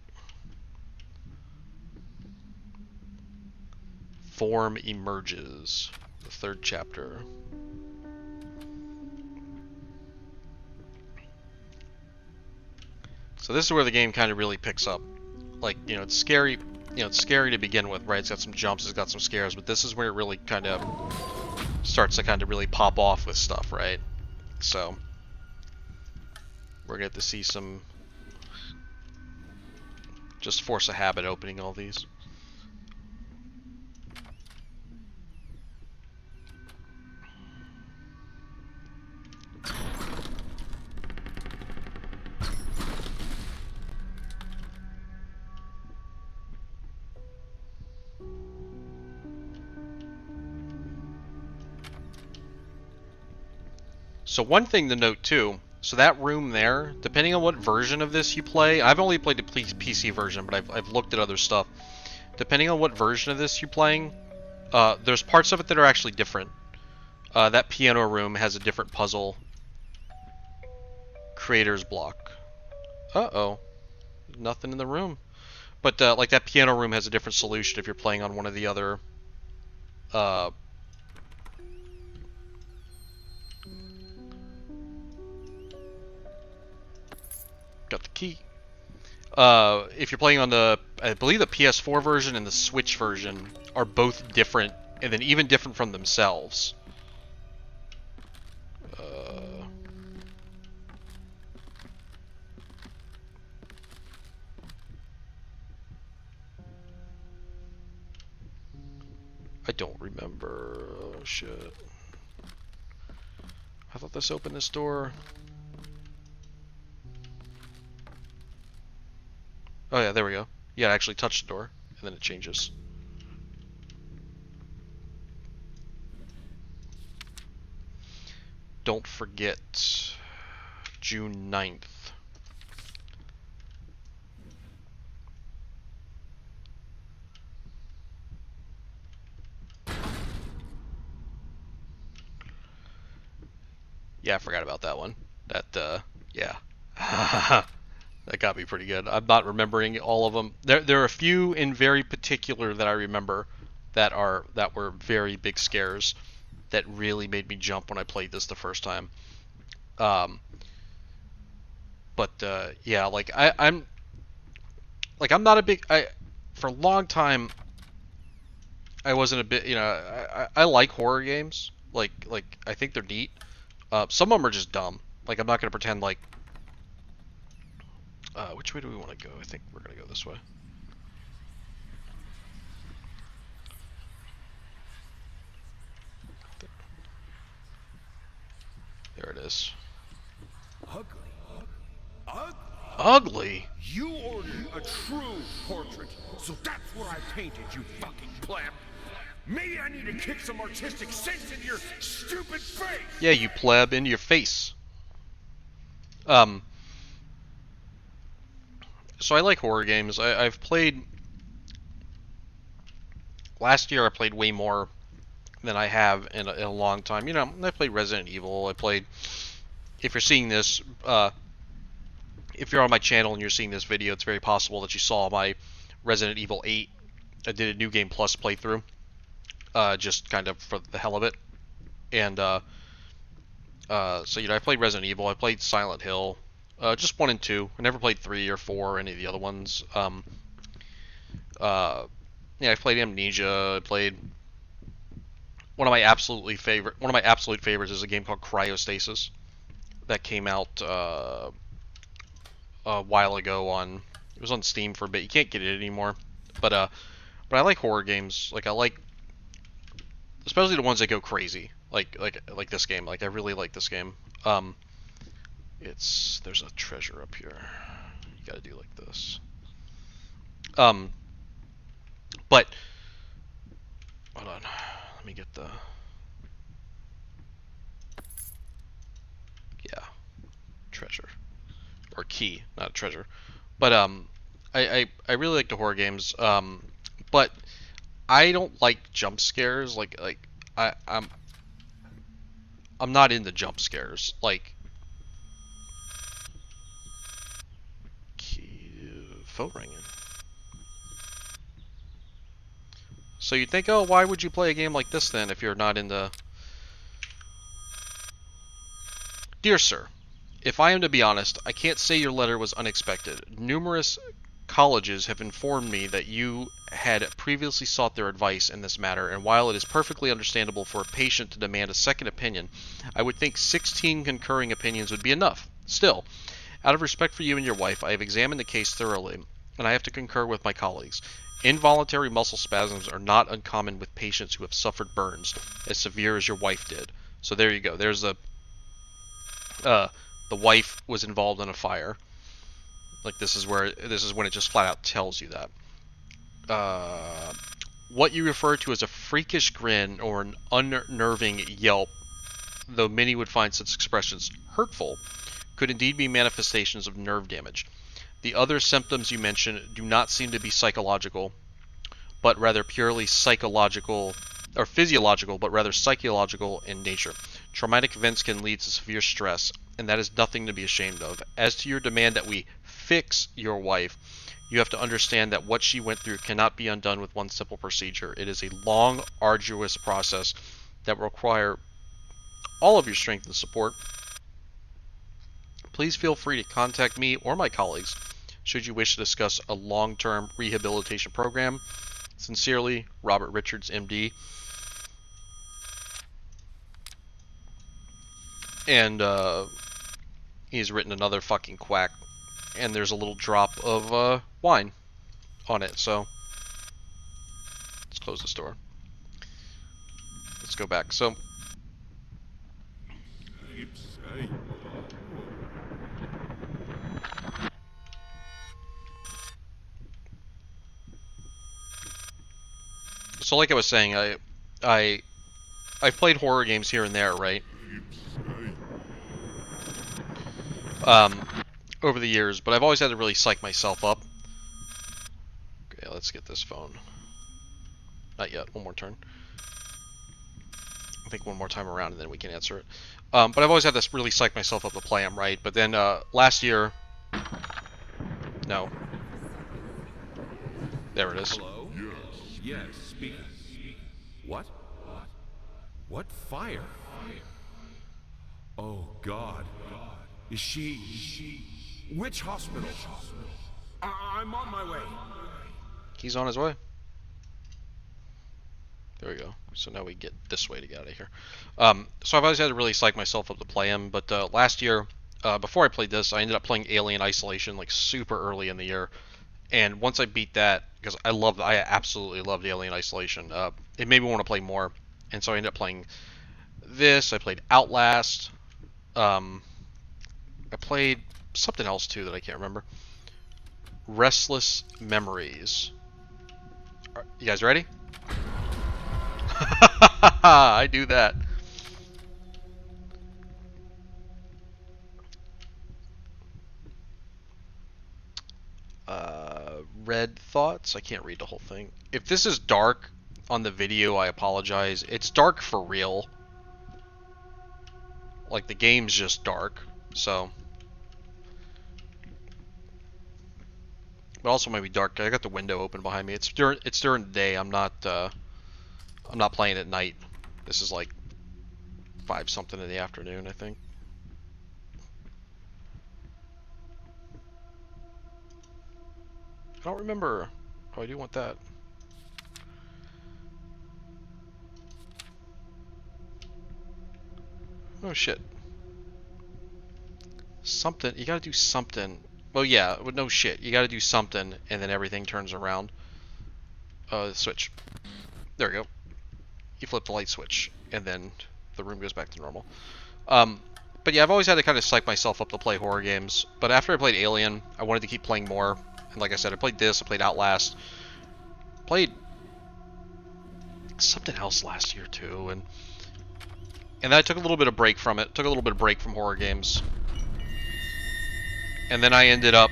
Form emerges. The third chapter. So this is where the game kind of really picks up. Like, you know, it's scary. You know, it's scary to begin with, right? It's got some jumps, it's got some scares, but this is where it really kind of starts to kind of really pop off with stuff, right? So we're going to see some just force a habit opening all these. So one thing to note too, so that room there, depending on what version of this you play, I've only played the PC version, but I've looked at other stuff. Depending on what version of this you're playing, there's parts of it that are actually different. That piano room has a different puzzle. Creator's block. Uh-oh. Nothing in the room. But like that piano room has a different solution if you're playing on one of the other got the key. If you're playing on the, I believe the PS4 version and the Switch version are both different, and then even different from themselves. I don't remember. Oh, shit. I thought this opened this door. Oh yeah, there we go. Yeah, I actually touch the door, and then it changes. Don't forget June 9th. Yeah, I forgot about that one. Yeah. That got me pretty good. I'm not remembering all of them. There are a few in very particular that I remember that were very big scares that really made me jump when I played this the first time. Um, yeah, like I'm not a big for a long time I wasn't a bit, I like horror games. Like I think they're neat. Some of them are just dumb. Like I'm not gonna pretend like. Which way do we want to go? I think we're gonna go this way. There it is. Ugly. Ugly. Ugly. You ordered a true portrait, so that's what I painted, you fucking pleb. Maybe I need to kick some artistic sense into your stupid face. Yeah, you pleb, into your face. So I like horror games. I've played. Last year I played way more than I have in a long time. You know, I played Resident Evil. I played. If you're seeing this, if you're on my channel and you're seeing this video, it's very possible that you saw my Resident Evil 8. I did a New Game Plus playthrough, just kind of for the hell of it. And so I played Resident Evil. I played Silent Hill, just 1 and 2. I never played 3 or 4 or any of the other ones. Yeah, I played Amnesia. I played one of my absolute favorites is a game called Cryostasis that came out a while ago it was on Steam for a bit. You can't get it anymore, but I like horror games. Like I like, especially the ones that go crazy. Like this game. Like I really like this game. There's a treasure up here. You gotta do like this. But hold on. Let me get the. Yeah, treasure or key, not a treasure. But I really like the horror games. But I don't like jump scares. I'm not into jump scares. Like phone ringing. So you'd think, oh, why would you play a game like this then if you're not into... Dear Sir, if I am to be honest, I can't say your letter was unexpected. Numerous colleges have informed me that you had previously sought their advice in this matter, and while it is perfectly understandable for a patient to demand a second opinion, I would think 16 concurring opinions would be enough. Still, out of respect for you and your wife, I have examined the case thoroughly, and I have to concur with my colleagues. Involuntary muscle spasms are not uncommon with patients who have suffered burns as severe as your wife did. So there you go. There's the wife was involved in a fire. Like this is when it just flat out tells you that. What you refer to as a freakish grin or an unnerving yelp, though many would find such expressions hurtful, could indeed be manifestations of nerve damage. The other symptoms you mention do not seem to be psychological, but rather purely psychological, or physiological, but rather psychological in nature. Traumatic events can lead to severe stress, and that is nothing to be ashamed of. As to your demand that we fix your wife, you have to understand that what she went through cannot be undone with one simple procedure. It is a long, arduous process that will require all of your strength and support. Please feel free to contact me or my colleagues should you wish to discuss a long-term rehabilitation program. Sincerely, Robert Richards, MD. And he's written another fucking quack. And there's a little drop of wine on it, so let's close this door. let's go back. So like I was saying, I've played horror games here and there, right? Over the years, but I've always had to really psych myself up. Okay, let's get this phone. Not yet. One more turn. I think one more time around, and then we can answer it. But I've always had to really psych myself up to play them, right? But then last year, no. There it is. Hello? Yes, speaking. What? What fire? Oh, God. Is she... Which hospital? I'm on my way. He's on his way. There we go. So now we get this way to get out of here. So I've always had to really psych myself up to play him, but last year, before I played this, I ended up playing Alien Isolation like super early in the year. And once I beat that, because I absolutely loved Alien Isolation, it made me want to play more. And so I ended up playing this. I played Outlast. I played something else too that I can't remember. Restless Memories. You guys ready? I do that. Red Thoughts. I can't read the whole thing. If this is dark on the video, I apologize. It's dark for real. Like, the game's just dark, so. But also might be dark. I got the window open behind me. It's during the day. I'm not playing at night. This is like 5 something in the afternoon, I think. I don't remember. Oh, I do want that. Oh shit. Something. You gotta do something. Well, yeah, but no shit. You gotta do something, and then everything turns around. Switch. There we go. You flip the light switch, and then the room goes back to normal. But yeah, I've always had to kind of psych myself up to play horror games. But after I played Alien, I wanted to keep playing more. And like I said, I played this, I played Outlast. Played something else last year, too. And then I took a little bit of break from it. Took a little bit of break from horror games. And then I ended up...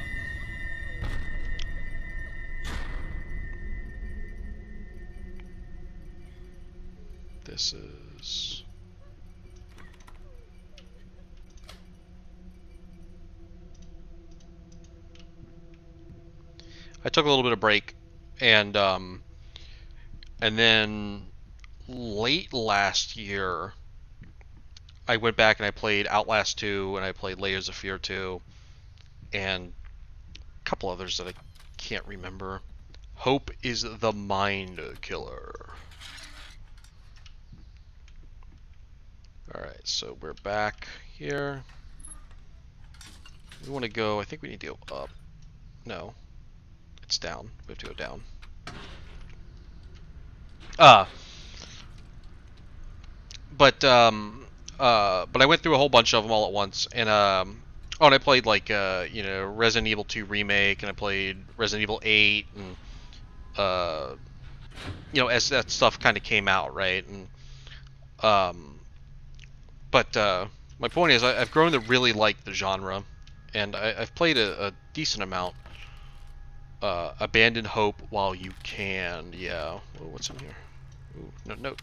This is... I took a little bit of break, and then late last year, I went back and I played Outlast 2, and I played Layers of Fear 2, and a couple others that I can't remember. Hope is the Mind Killer. Alright, so we're back here. We want to go, I think we need to go up. No. It's down. We have to go down. But I went through a whole bunch of them all at once, and and I played like Resident Evil 2 remake, and I played Resident Evil 8, and as that stuff kind of came out, right? And but my point is, I've grown to really like the genre, and I've played a decent amount. Abandon hope while you can. Yeah. Whoa, what's in here? Ooh, no.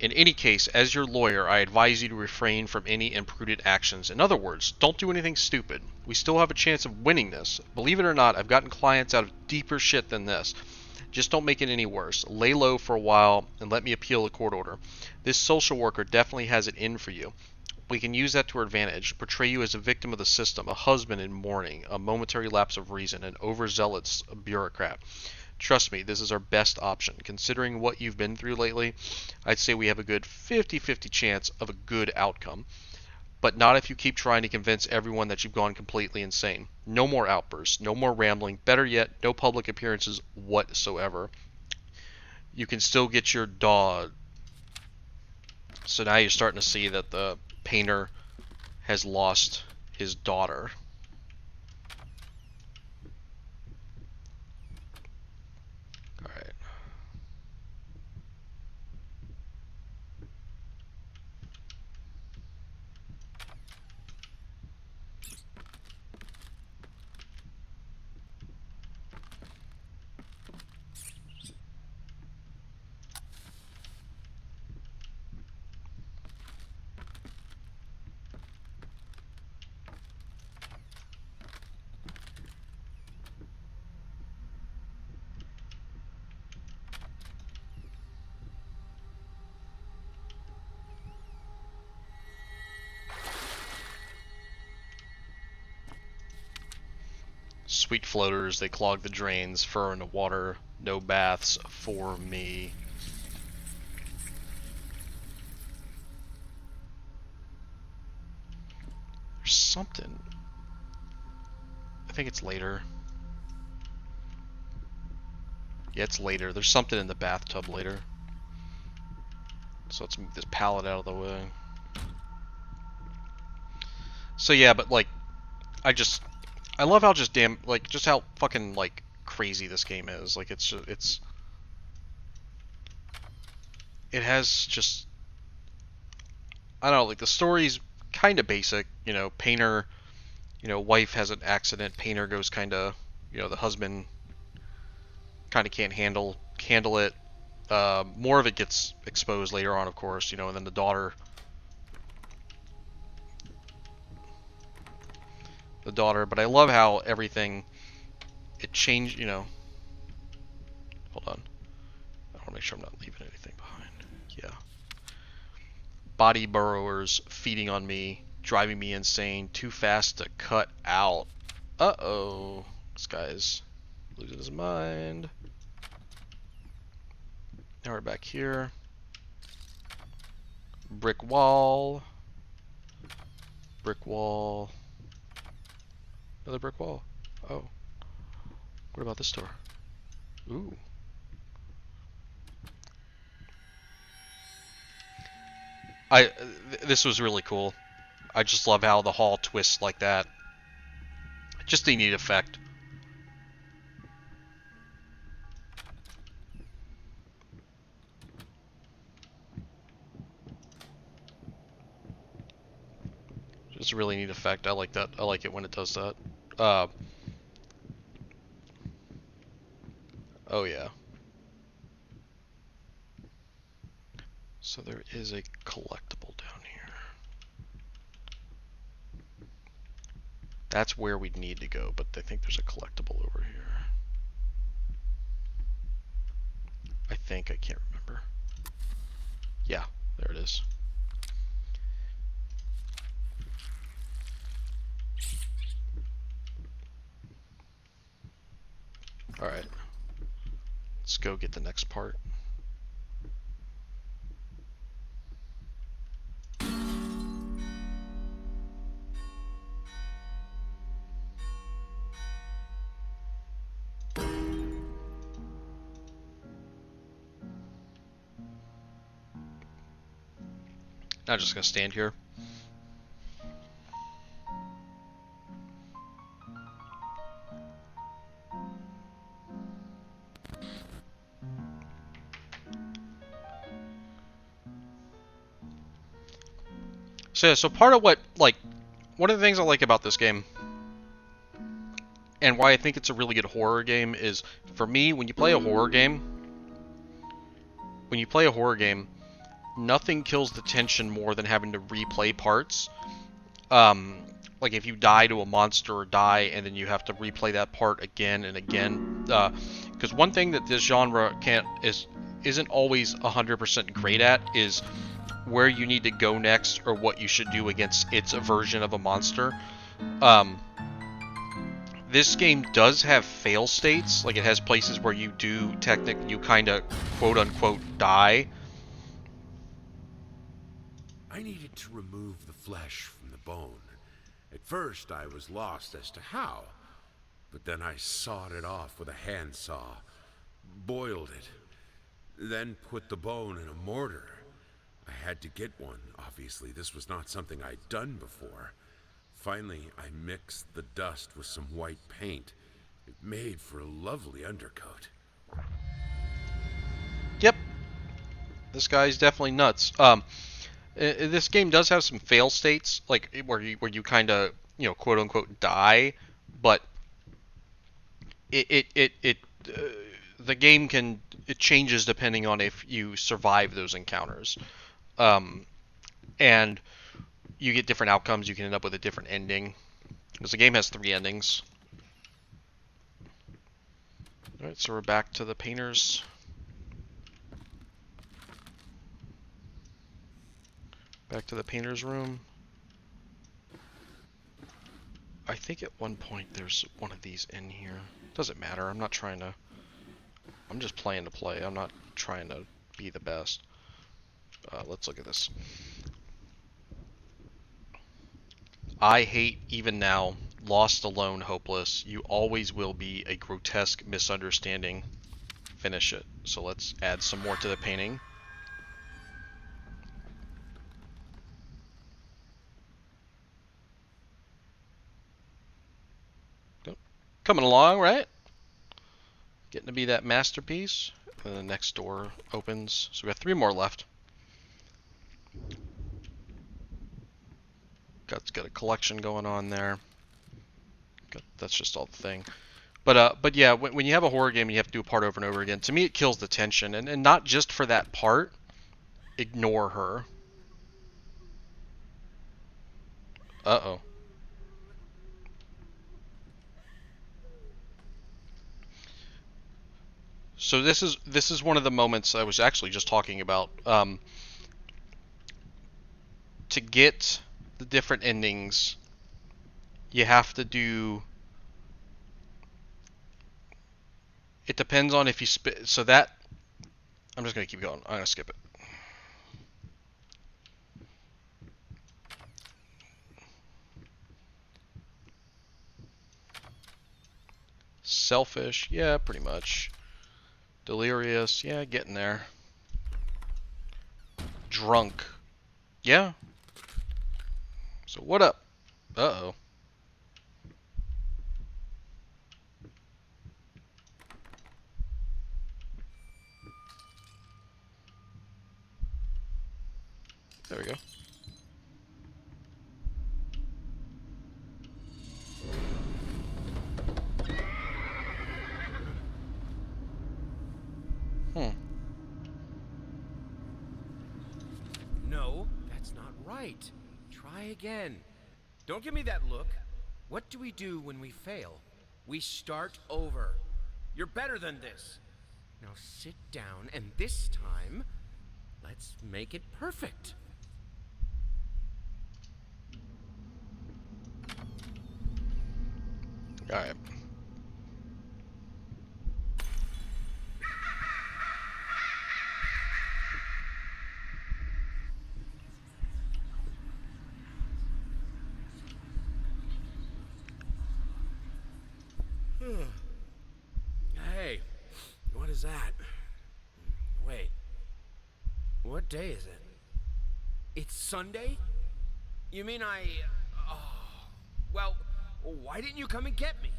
In any case, as your lawyer, I advise you to refrain from any imprudent actions. In other words, don't do anything stupid. We still have a chance of winning this. Believe it or not, I've gotten clients out of deeper shit than this. Just don't make it any worse. Lay low for a while and let me appeal the court order. This social worker definitely has it in for you. We can use that to our advantage, portray you as a victim of the system, a husband in mourning, a momentary lapse of reason, an overzealous bureaucrat. Trust me, this is our best option. Considering what you've been through lately, I'd say we have a good 50-50 chance of a good outcome. But not if you keep trying to convince everyone that you've gone completely insane. No more outbursts, no more rambling, better yet, no public appearances whatsoever. you can still get your dog. So now you're starting to see that the painter has lost his daughter. Alright. Sweet floaters, they clog the drains, fur in the water, no baths for me. There's something. I think it's later. Yeah, it's later. There's something in the bathtub later. So let's move this pallet out of the way. So yeah, but like, I love how just just how fucking like crazy this game is. Like it has just, I don't know, like the story's kind of basic, you know, painter, you know, wife has an accident, painter goes kind of, you know, the husband kind of can't handle it. More of it gets exposed later on, of course, you know, and then the daughter, but I love how everything, it changed, you know. Hold on. I want to make sure I'm not leaving anything behind. Yeah. Body burrowers feeding on me, driving me insane, too fast to cut out. Uh-oh. This guy's losing his mind. Now we're back here. Brick wall. Brick wall. Another brick wall. Oh. What about this door? Ooh. This was really cool. I just love how the hall twists like that. Just a neat effect. Just a really neat effect. I like that. I like it when it does that. Oh yeah. So there is a collectible down here. That's where we'd need to go, but I think there's a collectible over here. I think, I can't remember. Yeah, there it is. Alright. Let's go get the next part. I'm just gonna stand here. So part of what, like, one of the things I like about this game, and why I think it's a really good horror game, is, for me, when you play a horror game, nothing kills the tension more than having to replay parts. Like if you die to a monster or die, and then you have to replay that part again and again. Because one thing that this genre isn't always 100% great at is where you need to go next or what you should do against its version of a monster. This game does have fail states. Like it has places where you do you kind of quote unquote die. I needed to remove the flesh from the bone. At first, I was lost as to how, but then I sawed it off with a handsaw, boiled it, then put the bone in a mortar. I had to get one. Obviously, this was not something I'd done before. Finally, I mixed the dust with some white paint. It made for a lovely undercoat. Yep, this guy's definitely nuts. This game does have some fail states, like where you kind of, quote unquote die, but it the game it changes depending on if you survive those encounters, and you get different outcomes. You can end up with a different ending because the game has 3 endings. All right, so we're back to the painters. Back to the painter's room. I think at one point there's one of these in here. Doesn't matter. I'm not trying to... I'm just playing to play. I'm not trying to be the best. Let's look at this. I hate, even now, lost, alone, hopeless. You always will be a grotesque misunderstanding. Finish it. So let's add some more to the painting. Coming along, right? Getting to be that masterpiece. And the next door opens. So we got 3 more left. Got a collection going on there. That's just all the thing. But yeah, when you have a horror game and you have to do a part over and over again, to me it kills the tension. And not just for that part. Ignore her. Uh-oh. So this is one of the moments I was actually just talking about. To get the different endings, you have to do... It depends on if you so that... I'm just going to keep going. I'm going to skip it. Selfish, yeah, pretty much. Delirious, yeah, getting there. Drunk, yeah. So what up? Uh-oh. There we go. No, that's not right. Try again. Don't give me that look. What do we do when we fail? We start over. You're better than this. Now sit down, and this time, let's make it perfect. All right. Hey, what is that? Wait, what day is it? It's Sunday? You mean oh, well, why didn't you come and get me?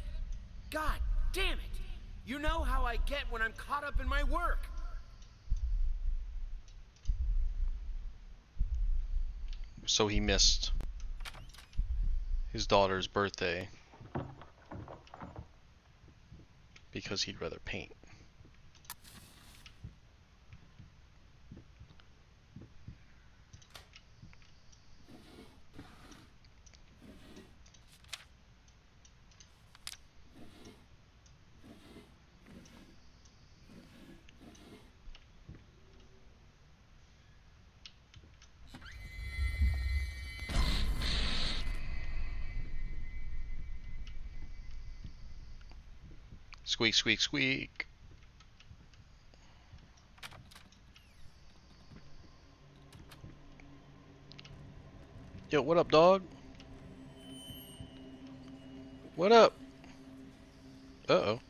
God damn it! You know how I get when I'm caught up in my work. So he missed his daughter's birthday because he'd rather paint. Squeak, squeak, squeak. Yo, what up, dog? What up? Uh-oh.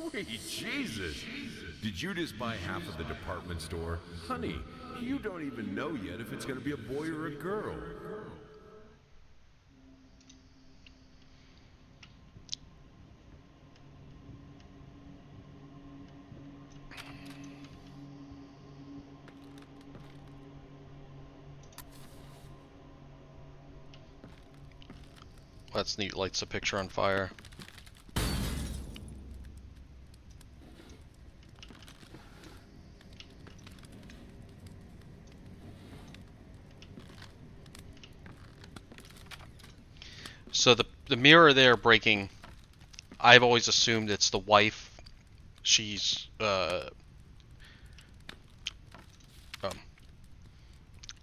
Sweet Jesus! Did you just buy half of the department store? Honey, you don't even know yet if it's gonna be a boy or a girl. That's neat, lights the picture on fire. So the mirror there breaking, I've always assumed it's the wife. She's I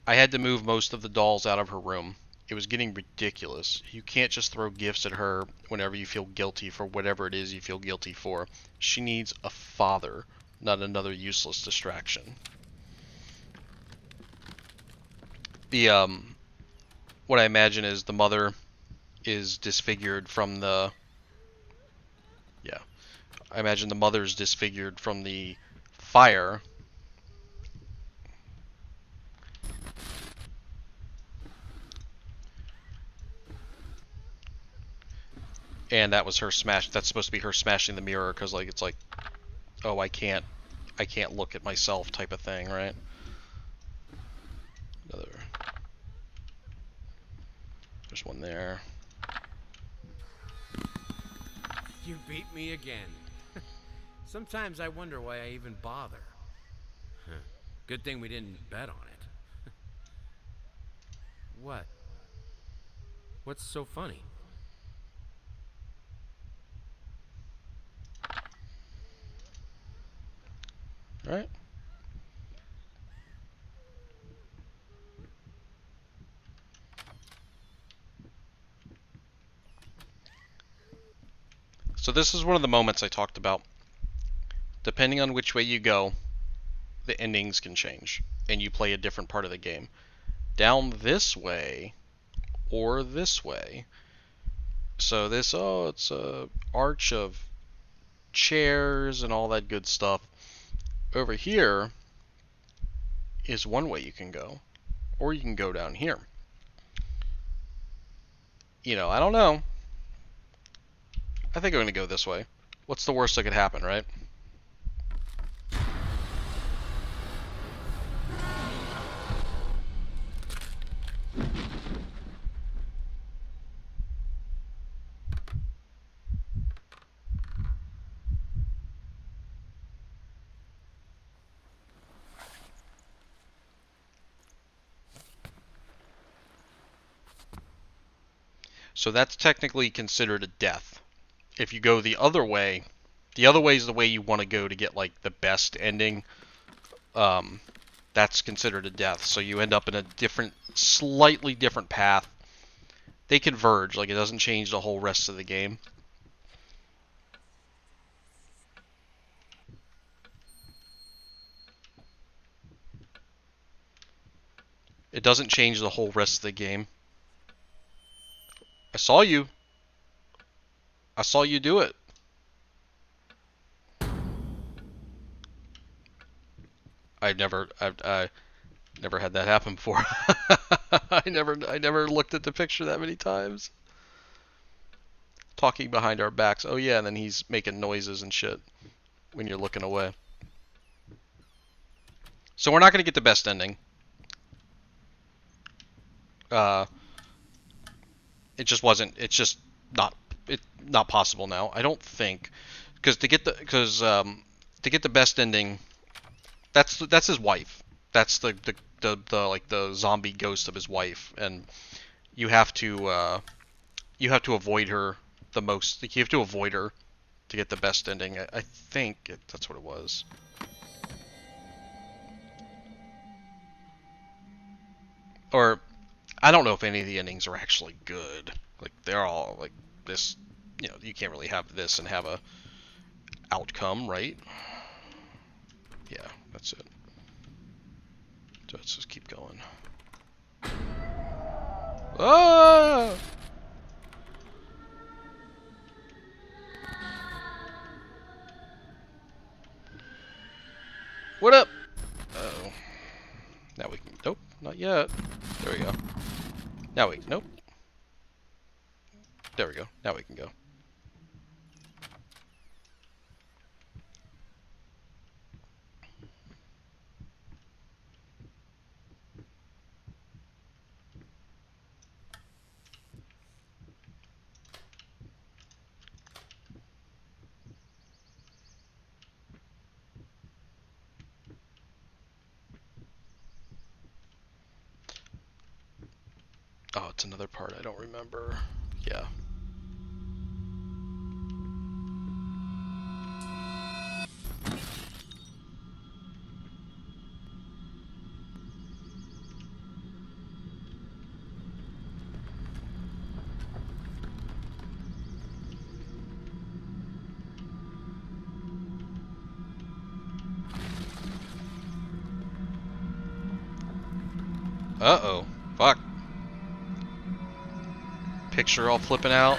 had to move most of the dolls out of her room. It was getting ridiculous. You can't just throw gifts at her whenever you feel guilty for whatever it is you feel guilty for. She needs a father, not another useless distraction. The what I imagine is the mother is disfigured from the I imagine the mother's disfigured from the fire. And that was her smash. That's supposed to be her smashing the mirror because, like, it's like, oh, I can't look at myself type of thing, right? Another. There's one there. You beat me again. Sometimes I wonder why I even bother. Good thing we didn't bet on it. What? What's so funny? All right. So this is one of the moments I talked about. Depending on which way you go, the endings can change, and you play a different part of the game. Down this way, or this way. So this, it's a arch of chairs and all that good stuff. Over here is one way you can go, or you can go down here. You know, I don't know. I think I'm going to go this way. What's the worst that could happen, right? So that's technically considered a death. If you go the other way is the way you want to go to get like the best ending. That's considered a death. So you end up in a different, slightly different path. They converge, like it doesn't change the whole rest of the game. It doesn't change the whole rest of the game. I saw you. I saw you do it. I never had that happen before. I never looked at the picture that many times. Talking behind our backs. Oh yeah, and then he's making noises and shit when you're looking away. So we're not going to get the best ending. It just wasn't. It's just not possible now. I don't think, because to get the best ending, that's his wife. That's the like the zombie ghost of his wife, and you have to avoid her the most. You have to avoid her to get the best ending. I think that's what it was. Or I don't know if any of the endings are actually good. Like they're all like this. You know, you can't really have this and have a outcome, right? Yeah, that's it. So let's just keep going. Ah! What up? Uh-oh. Now we can... Nope, not yet. There we go. Now we... Nope. There we go. Now we can go. Oh, it's another part I don't remember. Yeah. Uh-oh. Fuck. Picture all flipping out.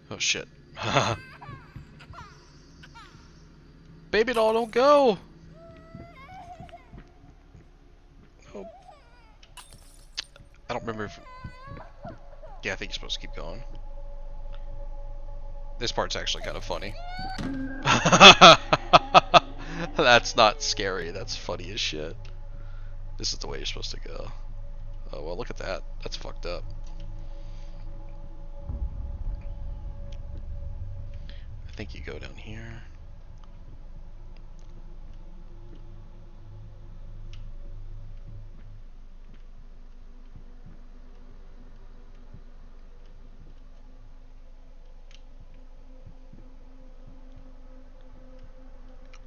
Oh shit. Baby doll, don't go! Oh. I don't remember if... Yeah, I think you're supposed to keep going. This part's actually kind of funny. That's not scary, that's funny as shit. This is the way you're supposed to go. Oh, well, look at that. That's fucked up. I think you go down here.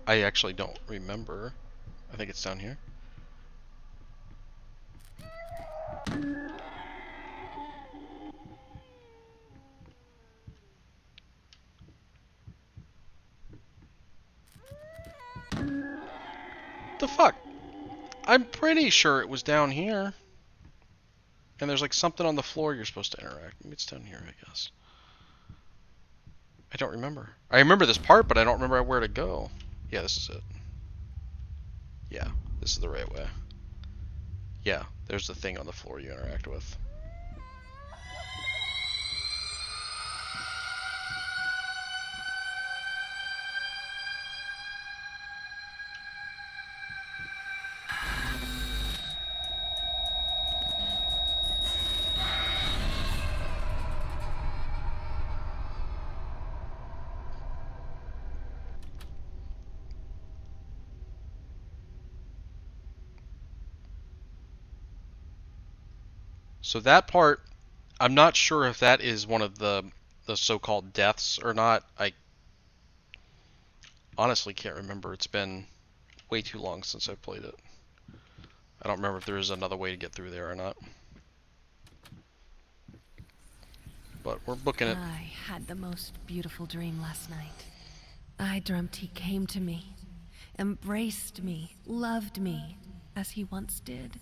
I actually don't remember. I think it's down here. The fuck? I'm pretty sure it was down here. And there's like something on the floor you're supposed to interact. Maybe it's down here, I guess. I don't remember. I remember this part, but I don't remember where to go. Yeah, this is it. Yeah, this is the right way. Yeah, there's the thing on the floor you interact with. So that part, I'm not sure if that is one of the so-called deaths or not. I honestly can't remember. It's been way too long since I played it. I don't remember if there is another way to get through there or not. But we're booking it. I had the most beautiful dream last night. I dreamt he came to me, embraced me, loved me, as he once did.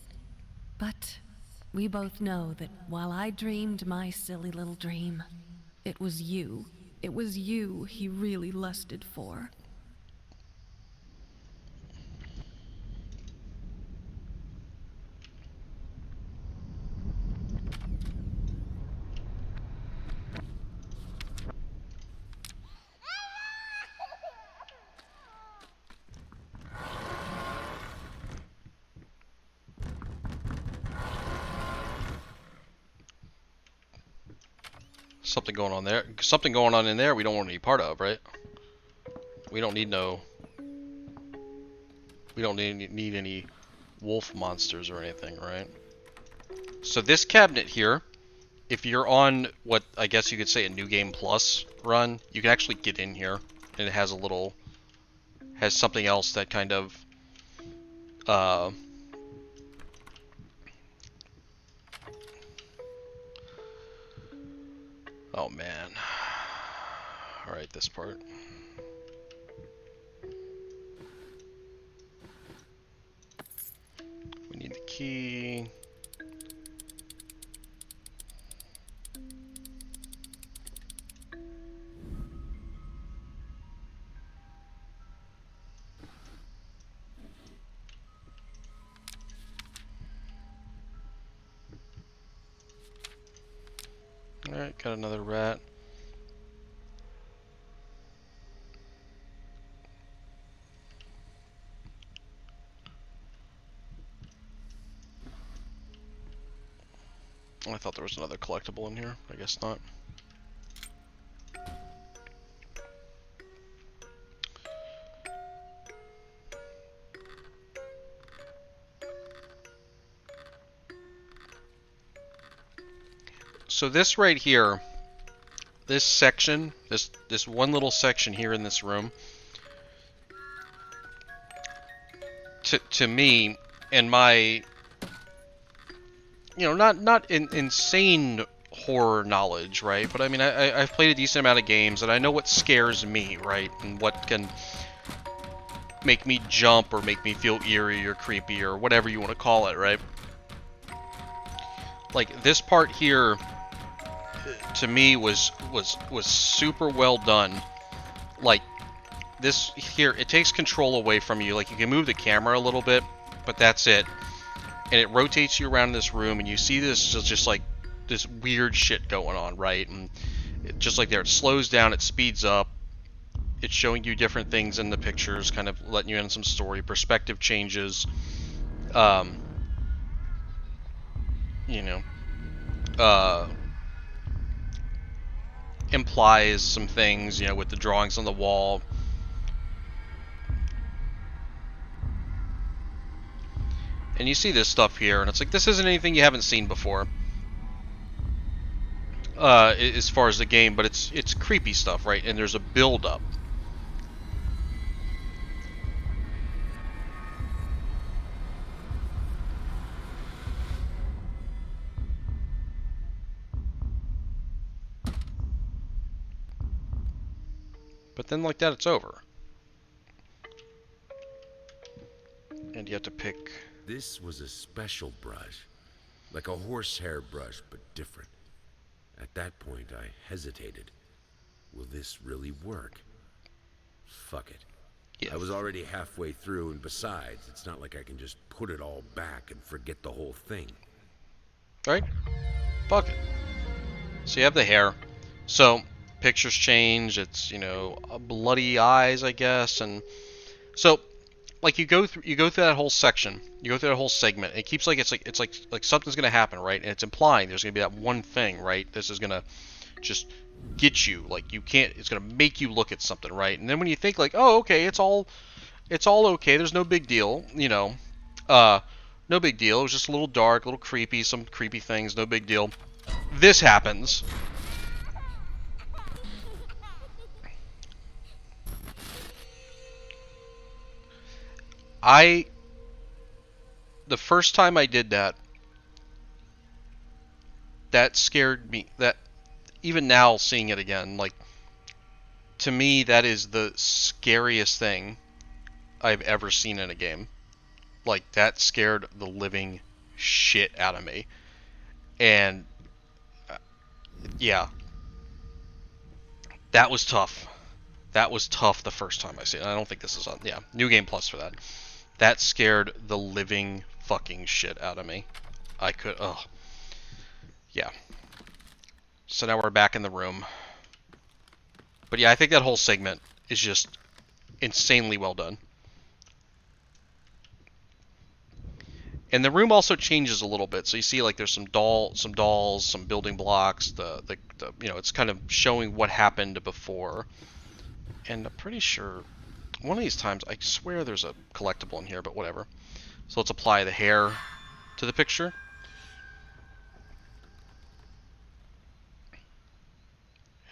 But we both know that while I dreamed my silly little dream, it was you. It was you he really lusted for. Something going on there. Something going on in there we don't want any part of, right? We don't need no... We don't need any wolf monsters or anything, right? So this cabinet here, if you're on what I guess you could say a New Game Plus run, you can actually get in here, and it has a little... has something else that kind of... Oh man. Alright, this part. key. Alright, got another rat. I thought there was another collectible in here. I guess not. So this right here, this section, this one little section here in this room, to me and my, not insane horror knowledge, right? But I mean, I've played a decent amount of games, and I know what scares me, right? And what can make me jump or make me feel eerie or creepy or whatever you want to call it, right? Like this part here, to me was super well done. Like this here, it takes control away from you. Like you can move the camera a little bit, but that's it. And it rotates you around this room, and you see this just like this weird shit going on, right? And just like there, it slows down, it speeds up. It's showing you different things in the pictures, kind of letting you in some story. Perspective changes. Implies some things, with the drawings on the wall. And you see this stuff here, and it's like, this isn't anything you haven't seen before. As far as the game, but it's creepy stuff, right? And there's a build-up. But then like that, it's over. And you have to pick... This was a special brush. Like a horsehair brush, but different. At that point, I hesitated. Will this really work? Fuck it. Yeah. I was already halfway through, and besides, it's not like I can just put it all back and forget the whole thing. Right? Fuck it. So you have the hair. So pictures change. It's bloody eyes, I guess, and so like you go through that whole section. You go through that whole segment. It keeps it's like something's gonna happen, right? And it's implying there's gonna be that one thing, right? This is gonna just get you. Like you can't. It's gonna make you look at something, right? And then when you think like, oh, okay, it's all okay. There's no big deal, no big deal. It was just a little dark, a little creepy, some creepy things. No big deal. This happens. The first time I did that scared me. That even now seeing it again, like to me that is the scariest thing I've ever seen in a game. Like that scared the living shit out of me. And yeah. That was tough. That was tough the first time I see it. I don't think this is on. Yeah, New Game Plus for that. That scared the living fucking shit out of me. Yeah. So now we're back in the room. But yeah, I think that whole segment is just insanely well done. And the room also changes a little bit. So you see like there's some dolls, some building blocks, the it's kind of showing what happened before. And I'm pretty sure one of these times, I swear there's a collectible in here, but whatever. So let's apply the hair to the picture.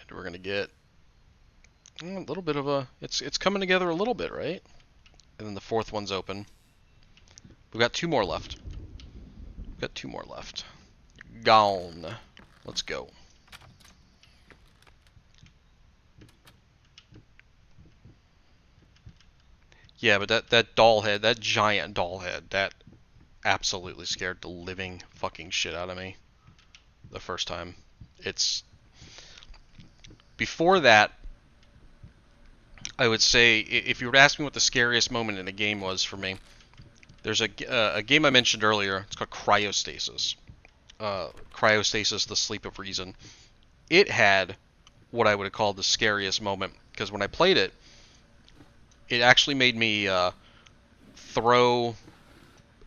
And we're going to get a little bit of a... It's coming together a little bit, right? And then the fourth one's open. We've got two more left. Gone. Let's go. Yeah, but that doll head, that giant doll head, that absolutely scared the living fucking shit out of me the first time. It's before that, I would say if you were to ask me what the scariest moment in a game was for me, there's a game I mentioned earlier. It's called Cryostasis. Cryostasis, the Sleep of Reason. It had what I would have called the scariest moment, because when I played it, it actually made me throw.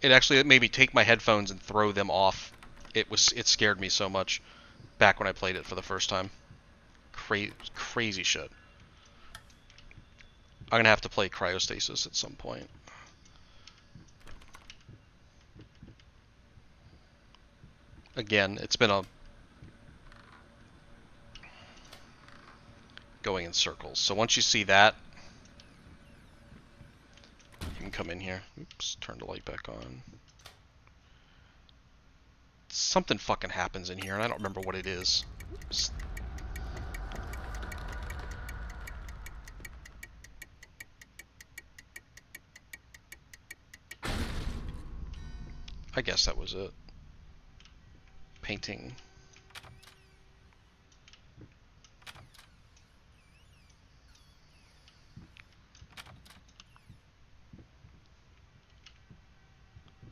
It actually made me take my headphones and throw them off. It scared me so much back when I played it for the first time. Crazy shit. I'm gonna have to play Cryostasis at some point. Again, it's been a going in circles. So once you see that, you can come in here. Oops, turn the light back on. Something fucking happens in here, and I don't remember what it is. I guess that was it. Painting.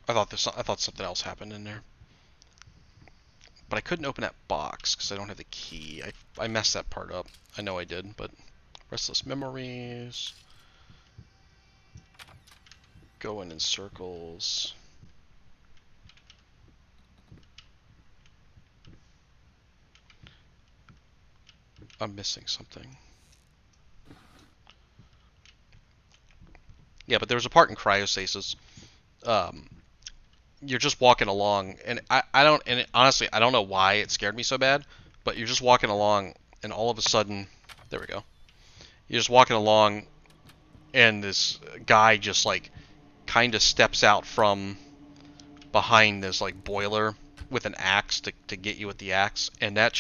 I thought something else happened in there. But I couldn't open that box because I don't have the key. I messed that part up. I know I did, but restless memories. Going in circles. I'm missing something. Yeah, but there was a part in Cryostasis. You're just walking along, and honestly, I don't know why it scared me so bad, but you're just walking along, and all of a sudden, there we go. You're just walking along, and this guy just like kind of steps out from behind this like boiler with an axe to get you with the axe, and that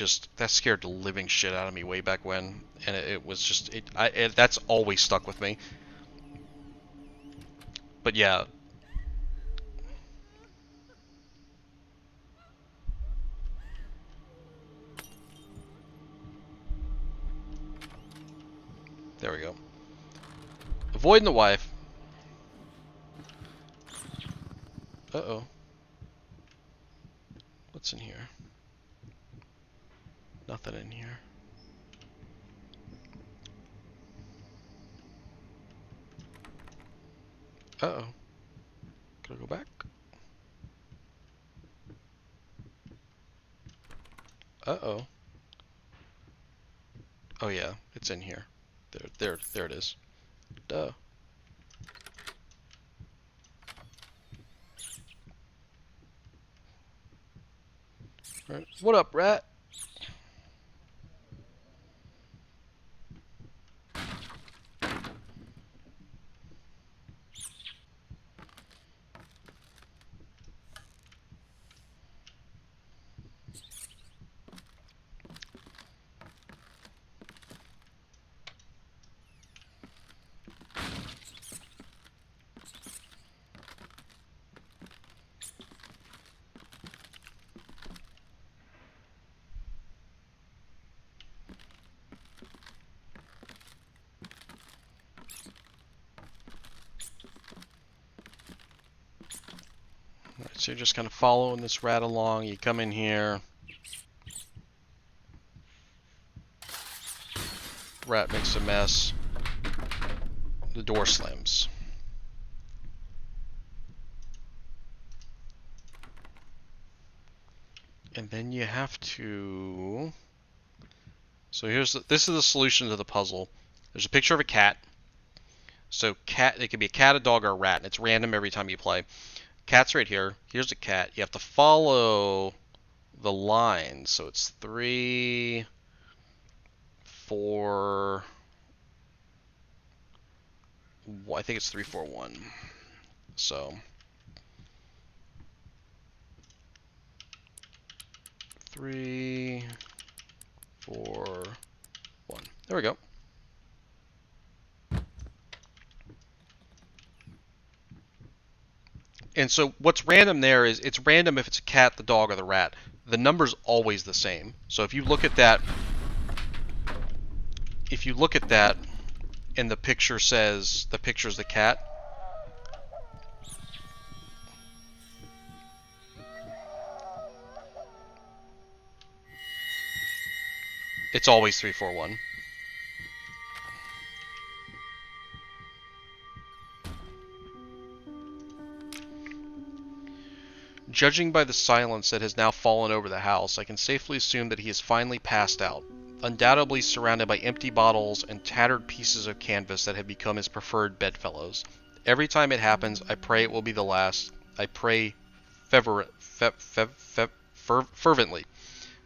scared the living shit out of me way back when, and it was just that's always stuck with me. But yeah. There we go. Avoiding the wife. Uh-oh. What's in here? Nothing in here. Uh-oh. Can I go back? Uh-oh. Oh yeah, it's in here. There it is. Duh. Right. What up, rat? Alright, so you're just kind of following this rat along. You come in here. Rat makes a mess. The door slams. And then you have to... So this is the solution to the puzzle. There's a picture of a cat. So it could be a cat, a dog, or a rat, and it's random every time you play. Cat's right here. Here's a cat. You have to follow the line. So it's 3, 4... I think it's 3, 4, 1. So 3, 4, 1. There we go. And so what's random there is it's random if it's a cat, the dog, or the rat. The number's always the same. So if you look at that, and the picture says the picture's the cat, it's always 341. Judging by the silence that has now fallen over the house, I can safely assume that he has finally passed out, undoubtedly surrounded by empty bottles and tattered pieces of canvas that have become his preferred bedfellows. Every time it happens, I pray it will be the last. I pray fervently,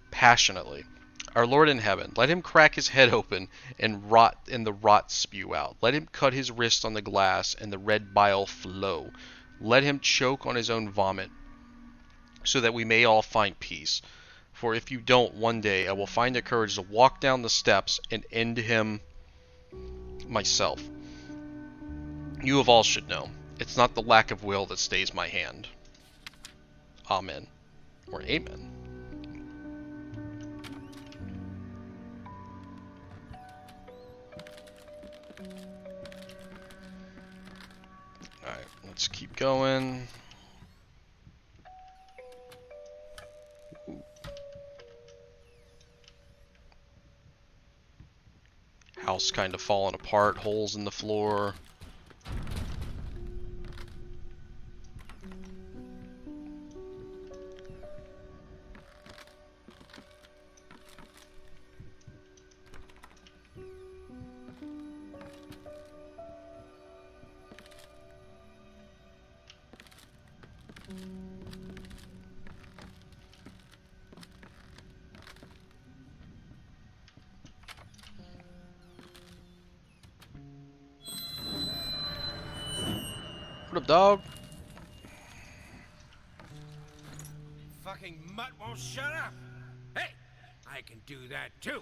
passionately. Our Lord in heaven, let him crack his head open and the rot spew out. Let him cut his wrist on the glass and the red bile flow. Let him choke on his own vomit, so that we may all find peace. For if you don't, one day I will find the courage to walk down the steps and end him myself. You of all should know, it's not the lack of will that stays my hand. Amen. Or amen. Alright, let's keep going. House kind of falling apart, holes in the floor. What up, dog? Fucking mutt won't shut up. Hey, I can do that too.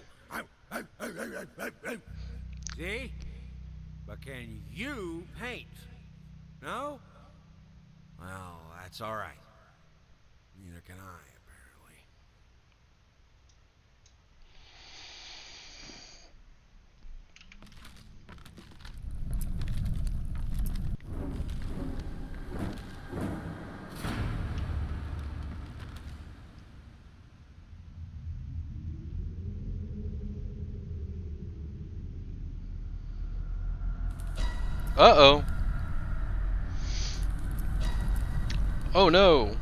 See? But can you paint? No? Well, that's all right. Neither can I, apparently. Uh-oh. Oh no.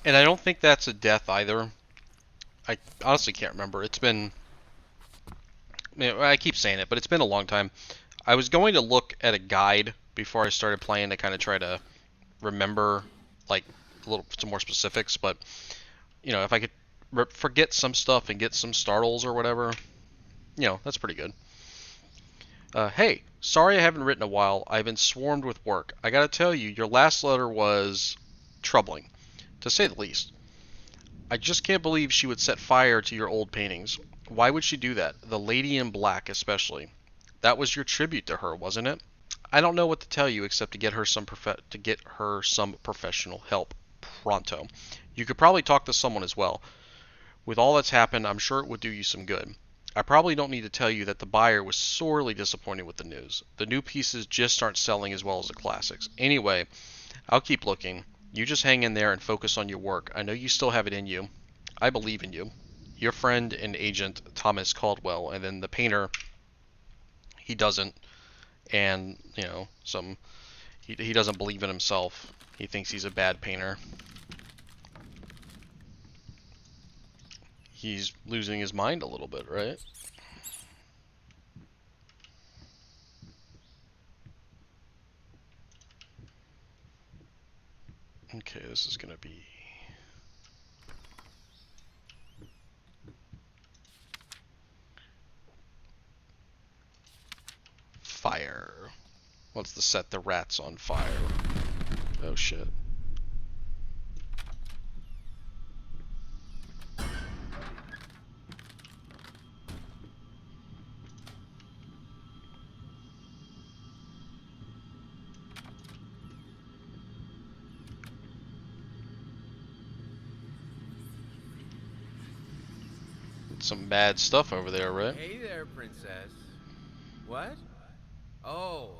And I don't think that's a death either. I honestly can't remember. It's been... I keep saying it, but it's been a long time. I was going to look at a guide before I started playing to kind of try to remember, like, some more specifics, but, you know, if I could forget some stuff and get some startles or whatever, you know, that's pretty good. Hey, sorry I haven't written in a while. I've been swarmed with work. I gotta tell you, your last letter was troubling, to say the least. I just can't believe she would set fire to your old paintings. Why would she do that? The lady in black, especially. That was your tribute to her, wasn't it? I don't know what to tell you except to get her some professional help pronto. You could probably talk to someone as well. With all that's happened, I'm sure it would do you some good. I probably don't need to tell you that the buyer was sorely disappointed with the news. The new pieces just aren't selling as well as the classics. Anyway, I'll keep looking. You just hang in there and focus on your work. I know you still have it in you. I believe in you. Your friend and agent, Thomas Caldwell. And then the painter, he doesn't. And, you know, he doesn't believe in himself. He thinks he's a bad painter. He's losing his mind a little bit, right? Okay, this is gonna be... fire. Wants to set the rats on fire. Oh shit. Some bad stuff over there, right? Hey there, princess. What? Oh,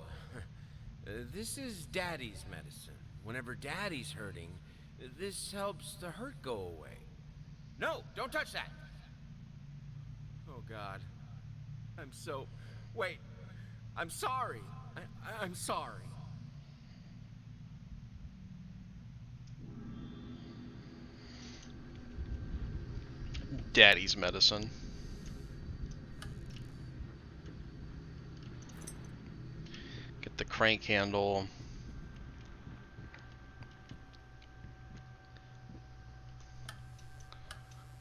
this is Daddy's medicine. Whenever Daddy's hurting, this helps the hurt go away. No, don't touch that! Oh, God. I'm so... Wait. I'm sorry. I'm sorry. Daddy's medicine. Get the crank handle.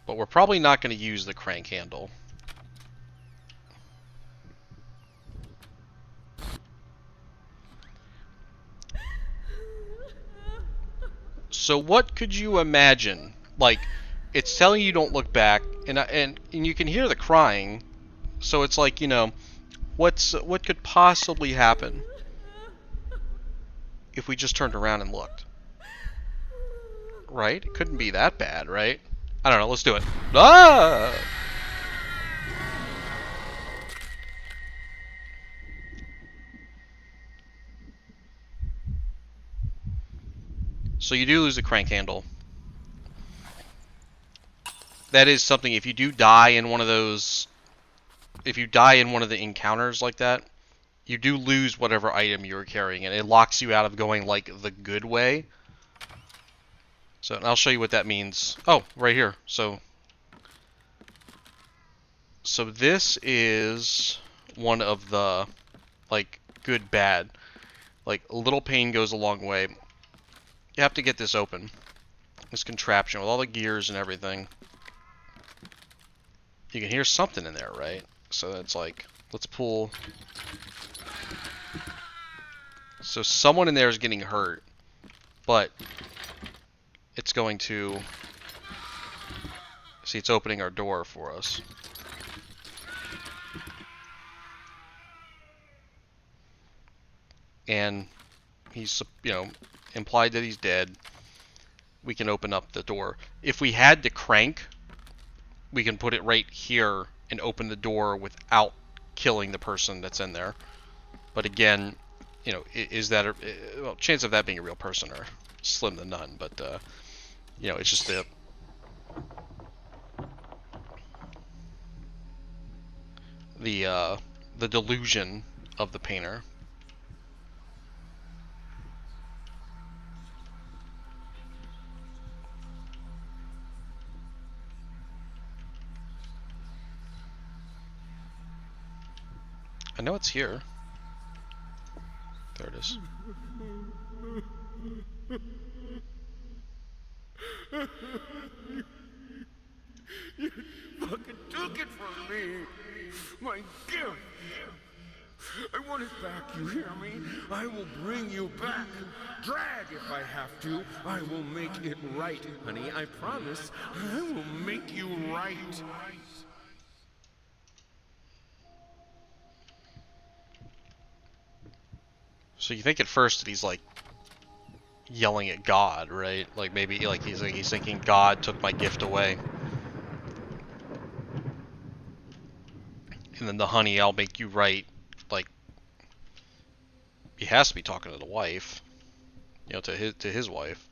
But we're probably not going to use the crank handle. So what could you imagine? Like, it's telling you don't look back, and you can hear the crying. So it's like, you know, what could possibly happen if we just turned around and looked? Right? It couldn't be that bad, right? I don't know. Let's do it. Ah! So you do lose the crank handle. That is something, if you do die in one of those, if you die in one of the encounters like that, you do lose whatever item you were carrying, and it locks you out of going, like, the good way. So, and I'll show you what that means. Oh, right here. So this is one of the, like, good, bad. Like, a little pain goes a long way. You have to get this open. This contraption with all the gears and everything. You can hear something in there, right? So it's like, let's pull. So someone in there is getting hurt, but it's going to... See, it's opening our door for us. And he's, you know, implied that he's dead. We can open up the door. If we had the crank, we can put it right here and open the door without killing the person that's in there. But again, you know, is that a... Well, chance of that being a real person are slim to none, but, you know, it's just the delusion of the painter. I know it's here. There it is. You fucking took it from me. My gift. I want it back, you hear me? I will bring you back. Drag if I have to. I will make it right, honey. I promise. I will make you right. So you think at first that he's like yelling at God, right? Like maybe he's thinking God took my gift away. And then the honey, I'll make you right. Like he has to be talking to the wife. You know, to his wife.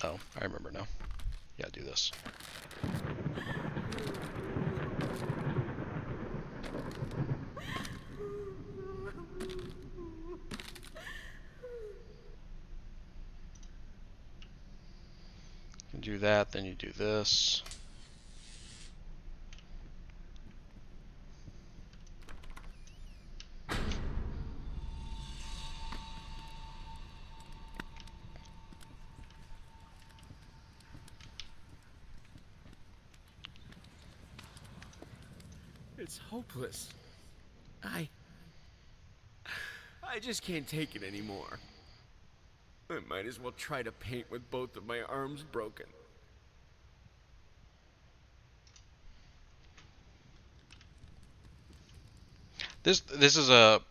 Oh, I remember now. Yeah, do this. You do that, then you do this. It's hopeless. I just can't take it anymore. I might as well try to paint with both of my arms broken. This is a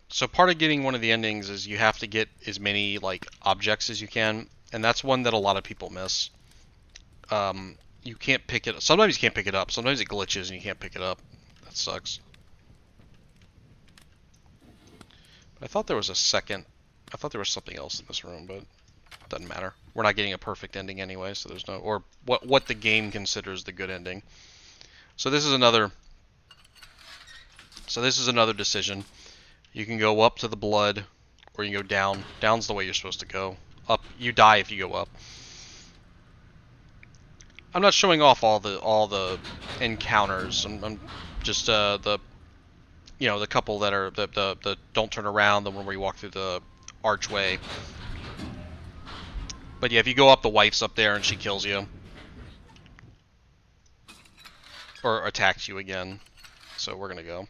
so part of getting one of the endings is you have to get as many like objects as you can, and that's one that a lot of people miss. You can't pick it. Sometimes you can't pick it up. Sometimes it glitches and you can't pick it up. That sucks. I thought there was a second. I thought there was something else in this room, but it doesn't matter. We're not getting a perfect ending anyway, so there's no or what the game considers the good ending. So this is another. So this is another decision. You can go up to the blood, or you can go down. Down's the way you're supposed to go. Up, you die if you go up. I'm not showing off all the encounters. I'm just the the couple that are the don't turn around, the one where you walk through the archway. But yeah, if you go up, the wife's up there and she kills you or attacks you again. So we're gonna go.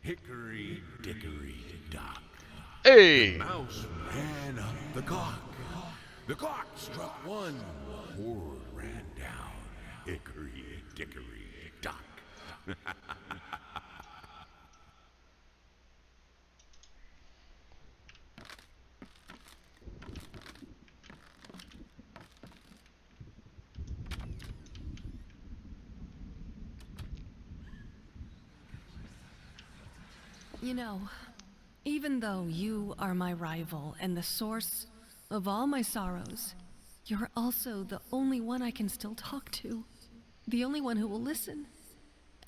Hickory dickory dock. Hey! Mouse ran up the clock. The clock struck one. Horde ran down. Hickory dickory dock. You know, even though you are my rival and the source of all my sorrows, you're also the only one I can still talk to. The only one who will listen.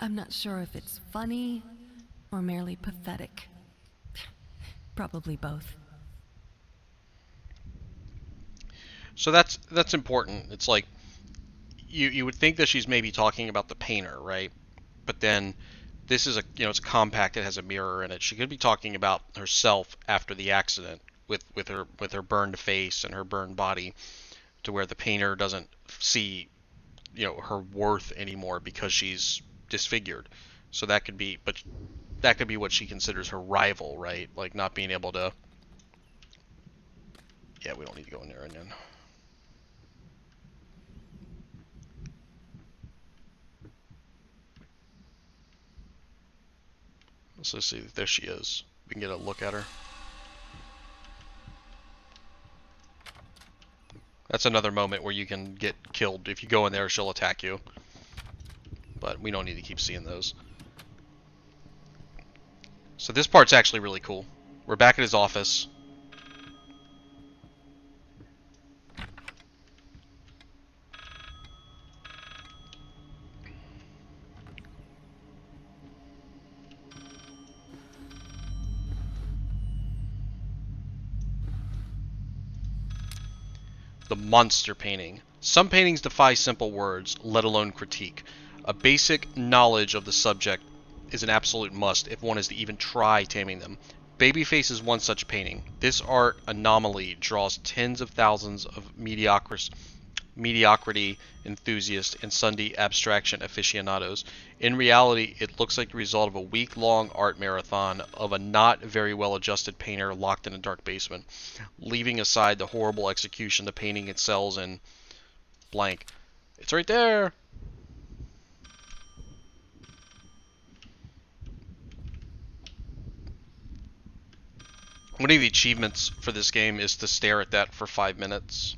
I'm not sure if it's funny or merely pathetic. Probably both. So that's important. It's like you would think that she's maybe talking about the painter, right? But then this is it's compact. It has a mirror in it. She could be talking about herself after the accident with her burned face and her burned body, to where the painter doesn't see her worth anymore because she's disfigured. So that could be, but that could be what she considers her rival, right? Like not being able to. Yeah, we don't need to go in there again. Let's see. There she is. We can get a look at her. That's another moment where you can get killed. If you go in there, she'll attack you. But we don't need to keep seeing those. So this part's actually really cool. We're back at his office. The monster painting. Some paintings defy simple words, let alone critique. A basic knowledge of the subject is an absolute must if one is to even try taming them. Babyface is one such painting. This art anomaly draws tens of thousands of mediocrity enthusiasts and Sunday abstraction aficionados. In reality, it looks like the result of a week-long art marathon of a not very well-adjusted painter locked in a dark basement. Leaving aside the horrible execution, the painting excels in blank. It's right there! One of the achievements for this game is to stare at that for 5 minutes.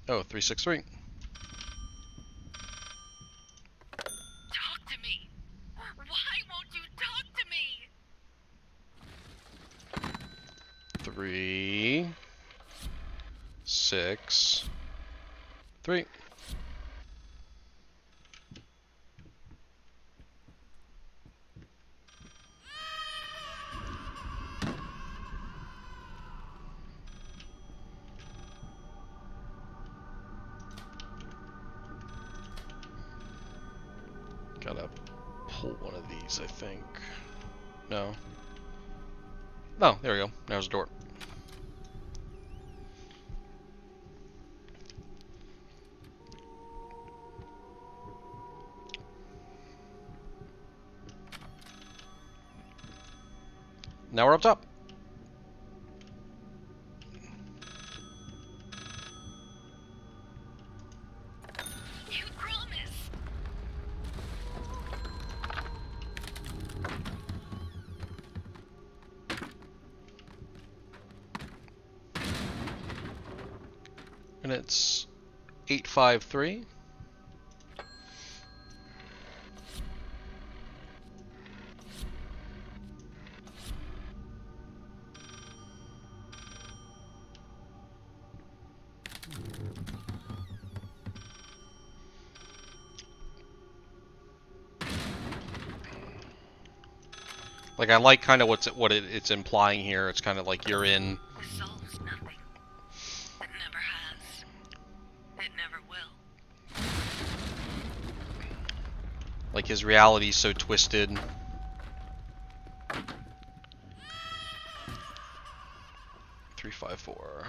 Oh, 363. Talk to me! Why won't you talk to me? 3, 6, 3. Gotta pull one of these, I think. No. Oh, there we go. There's the door. Now we're up top. You promise. And it's 853. Like, I like kind of it's implying here. It's kind of like you're in. The soul's nothing. It never has. It never will. Like, his reality's so twisted. Three, 5, 4.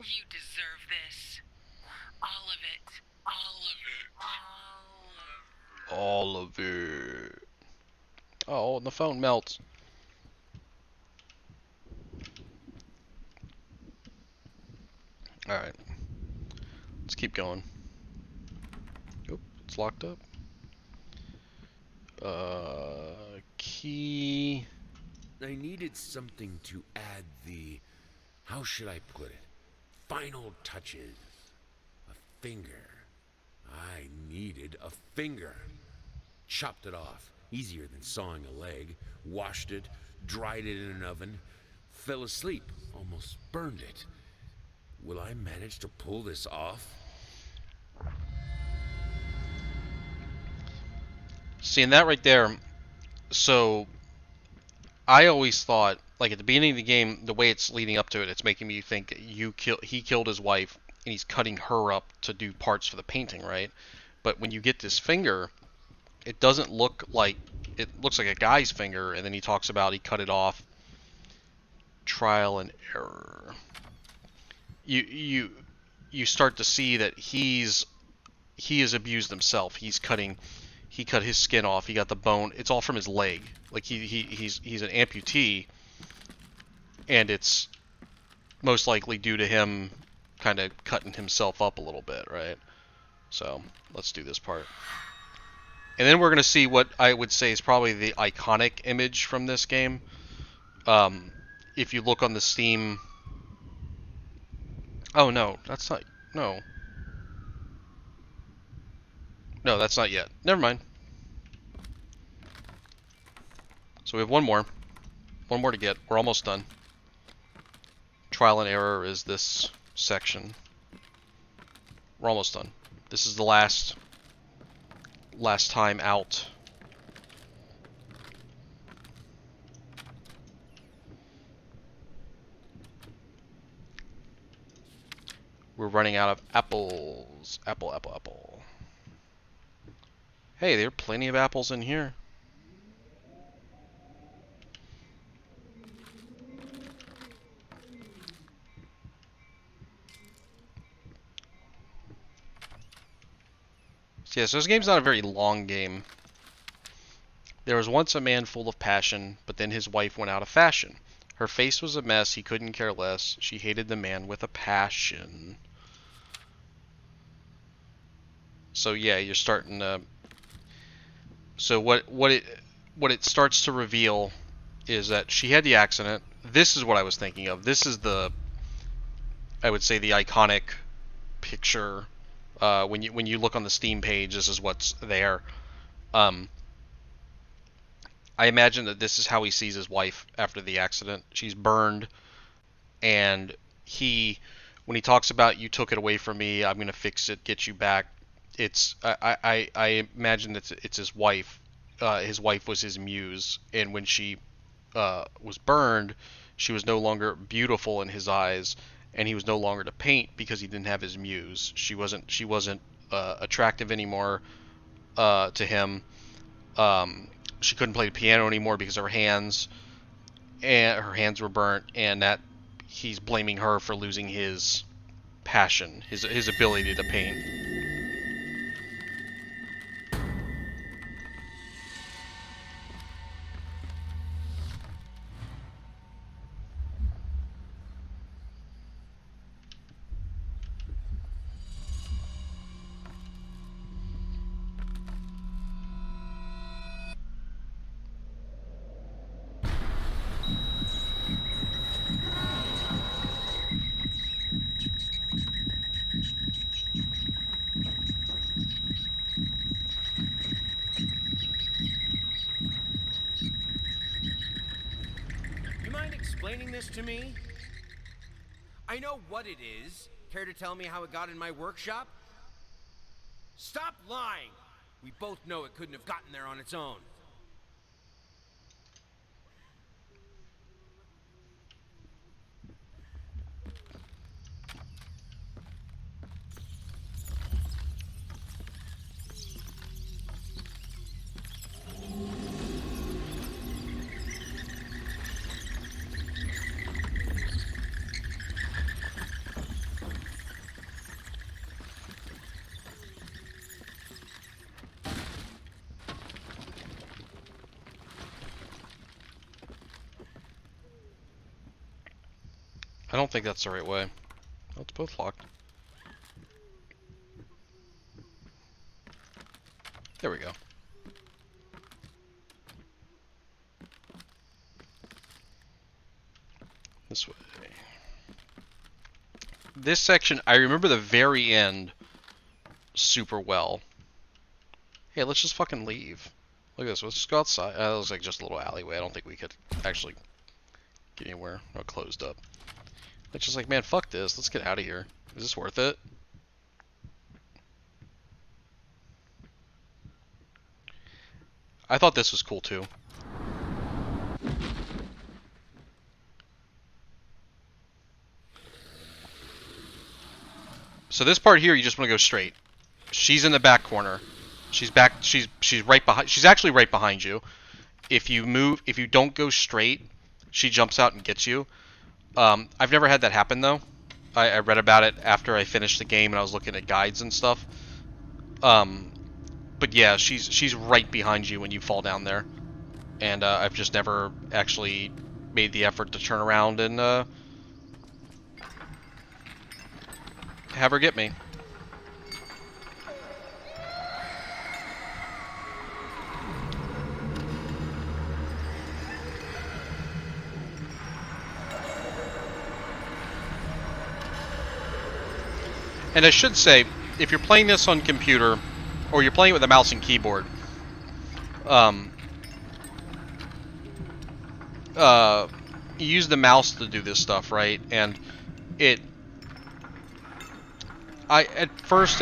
You deserve this. All of it. All of it. All of it. All of it. Oh, and the phone melts. Alright. Let's keep going. Oop, it's locked up. Key. I needed something to add the, how should I put it, final touches. A finger. I needed a finger. Chopped it off, easier than sawing a leg. Washed it, dried it in an oven. Fell asleep, almost burned it. Will I manage to pull this off? Seeing that right there, so I always thought, like at the beginning of the game, the way it's leading up to it, it's making me think he killed his wife and he's cutting her up to do parts for the painting, right? But when you get this finger, it doesn't look like, it looks like a guy's finger, and then he talks about he cut it off. Trial and error. You start to see that he has abused himself. He cut his skin off. He got the bone. It's all from his leg. Like he's an amputee, and it's most likely due to him kind of cutting himself up a little bit, right? So let's do this part, and then we're gonna see what I would say is probably the iconic image from this game. If you look on the Steam. Oh no, that's not. No. No, that's not yet. Never mind. So we have one more. One more to get. We're almost done. Trial and error is this section. We're almost done. This is the last time out. We're running out of apples. Apple, apple, apple. Hey, there are plenty of apples in here. So, yeah, so this game's not a very long game. There was once a man full of passion, but then his wife went out of fashion. Her face was a mess, he couldn't care less. She hated the man with a passion. So yeah, you're starting to... So what it starts to reveal is that she had the accident. This is what I was thinking of. This is the, I would say, the iconic picture When you look on the Steam page, this is what's there. Um, I imagine that this is how he sees his wife after the accident. She's burned, and when he talks about "you took it away from me, I'm gonna fix it, get you back," I imagine that it's his wife. His wife was his muse, and when she was burned, she was no longer beautiful in his eyes, and he was no longer to paint because he didn't have his muse. She wasn't attractive anymore to him. She couldn't play the piano anymore because of her hands, and her hands were burnt, and that he's blaming her for losing his passion, his ability to paint. You mind explaining this to me? I know what it is. Care to tell me how it got in my workshop? Stop lying! We both know it couldn't have gotten there on its own. I don't think that's the right way. Oh, it's both locked. There we go. This way. This section, I remember the very end super well. Hey, let's just fucking leave. Look at this. Let's just go outside. That looks like just a little alleyway. I don't think we could actually get anywhere. No, closed up. It's just like, man, fuck this. Let's get out of here. Is this worth it? I thought this was cool too. So this part here, you just want to go straight. She's in the back corner. She's back. She's right behind. She's actually right behind you. If you don't go straight, she jumps out and gets you. I've never had that happen though. I read about it after I finished the game and I was looking at guides and stuff. But yeah, she's right behind you when you fall down there, and I've just never actually made the effort to turn around and have her get me. And I should say, if you're playing this on computer, or you're playing with a mouse and keyboard, you use the mouse to do this stuff, right? And at first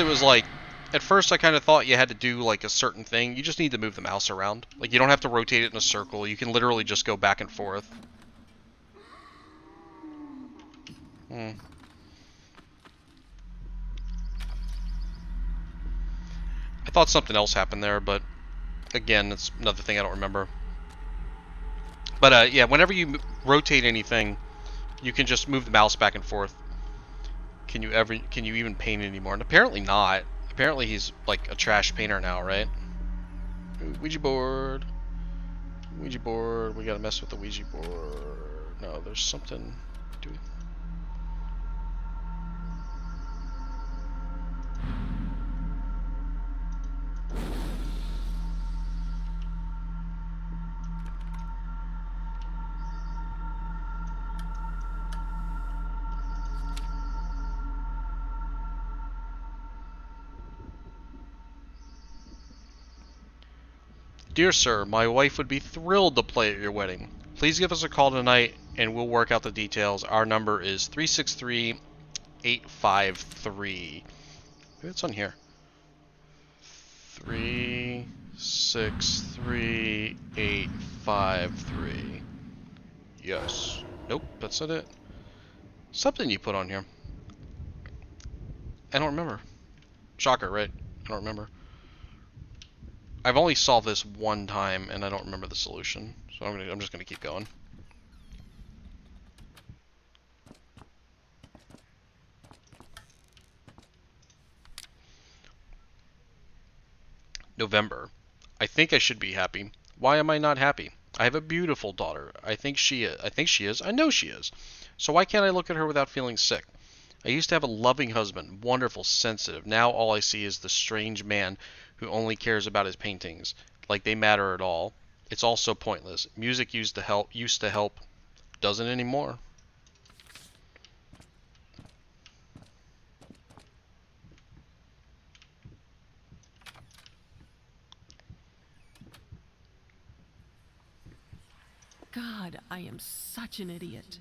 I kind of thought you had to do like a certain thing. You just need to move the mouse around. Like, you don't have to rotate it in a circle. You can literally just go back and forth. I thought something else happened there, but again, it's another thing I don't remember. But yeah, whenever you rotate anything, you can just move the mouse back and forth. Can you even paint anymore? And apparently not. Apparently he's like a trash painter now, right? Ouija board. Ouija board. We gotta mess with the Ouija board. No, there's something. Dear sir, my wife would be thrilled to play at your wedding. Please give us a call tonight and we'll work out the details. Our number is 363-853. Maybe it's on here. 363-853. Yes. Nope, that's not it. Something you put on here. I don't remember. Shocker, right? I don't remember. I've only solved this one time, and I don't remember the solution. So I'm just gonna keep going. November. I think I should be happy. Why am I not happy? I have a beautiful daughter. I think she is. I know she is. So why can't I look at her without feeling sick? I used to have a loving husband, wonderful, sensitive. Now all I see is the strange man who only cares about his paintings, like they matter at all. It's all so pointless. Music used to help, doesn't anymore. God, I am such an idiot.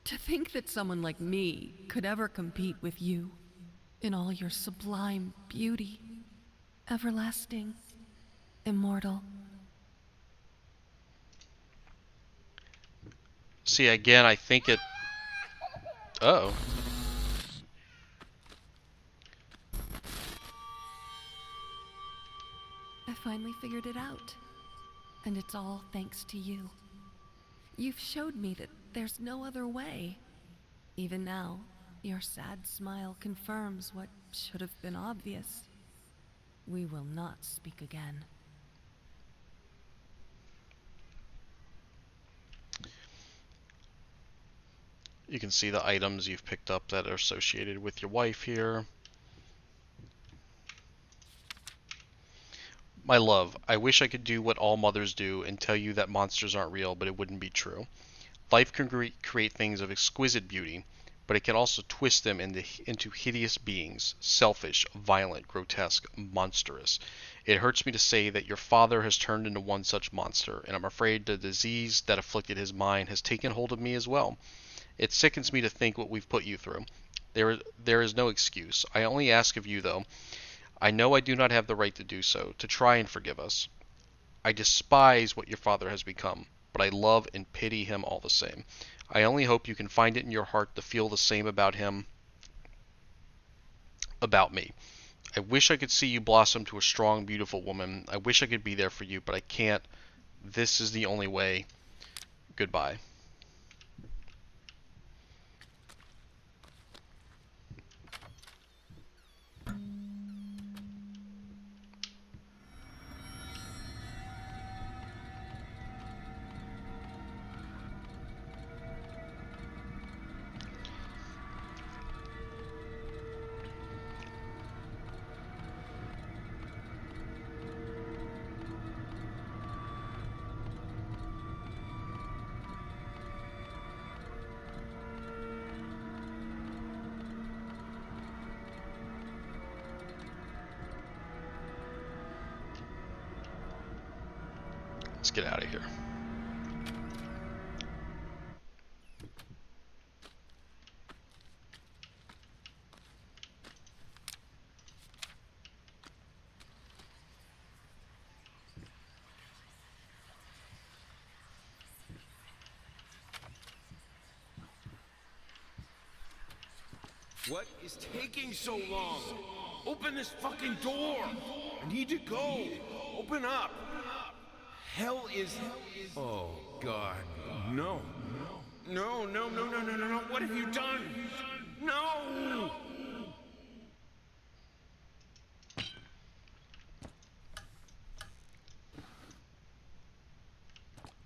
To think that someone like me could ever compete with you in all your sublime beauty, everlasting, immortal. See, again, I think it... Uh-oh. I finally figured it out. And it's all thanks to you. You've showed me that there's no other way. Even now, your sad smile confirms what should have been obvious. We will not speak again. You can see the items you've picked up that are associated with your wife here. My love, I wish I could do what all mothers do and tell you that monsters aren't real, but it wouldn't be true. Life can create things of exquisite beauty, but it can also twist them into hideous beings, selfish, violent, grotesque, monstrous. It hurts me to say that your father has turned into one such monster, and I'm afraid the disease that afflicted his mind has taken hold of me as well. It sickens me to think what we've put you through. There is no excuse. I only ask of you, though, I know I do not have the right to do so, to try and forgive us. I despise what your father has become, but I love and pity him all the same. I only hope you can find it in your heart to feel the same about him, about me. I wish I could see you blossom to a strong, beautiful woman. I wish I could be there for you, but I can't. This is the only way. Goodbye. Let's get out of here. What is taking so long? Open this fucking door! I need to go! Open up! Hell is... Oh, God. No. No, no, no, no, no, no, no. What have you done? No!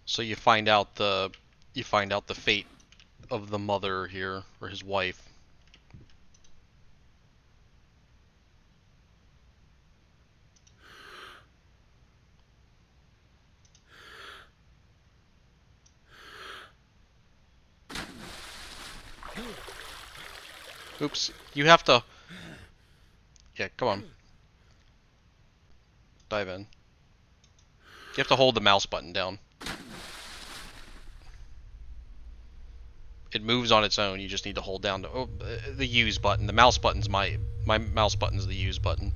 So you find out the fate of the mother here, or his wife. Oops, you have to... Yeah, come on. Dive in. You have to hold the mouse button down. It moves on its own. You just need to hold down the use button. The mouse button's my mouse button's the use button.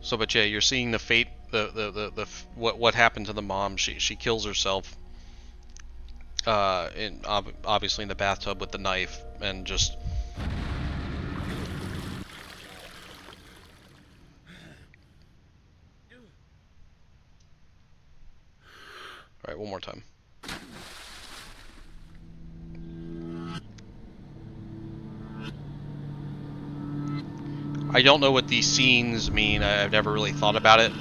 So, but yeah, you're seeing the fate, what happened to the mom. She kills herself, obviously in the bathtub with the knife, and just. All right, one more time. I don't know what these scenes mean. I've never really thought about it.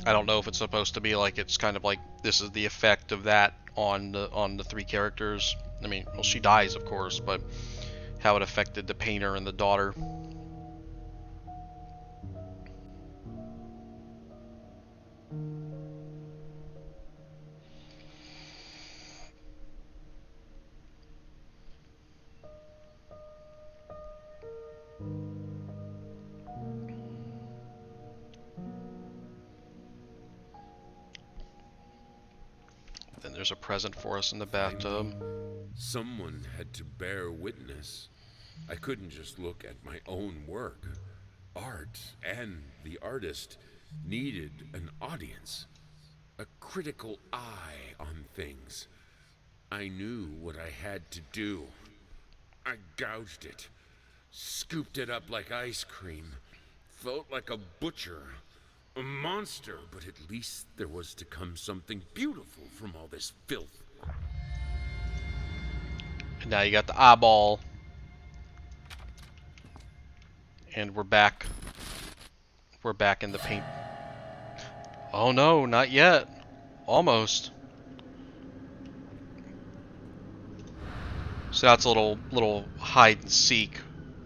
I don't know if it's supposed to be like it's kind of like this is the effect of that on the three characters. I mean, well, she dies, of course, but how it affected the painter and the daughter. Then there's a present for us in the bathtub. Someone had to bear witness. I couldn't just look at my own work. Art and the artist needed an audience, a critical eye on things. I knew what I had to do. I gouged it, scooped it up like ice cream, felt like a butcher, a monster, but at least there was to come something beautiful from all this filth. And now you got the eyeball. And we're back. We're back in the paint. Oh no, not yet. Almost. So that's a little hide and seek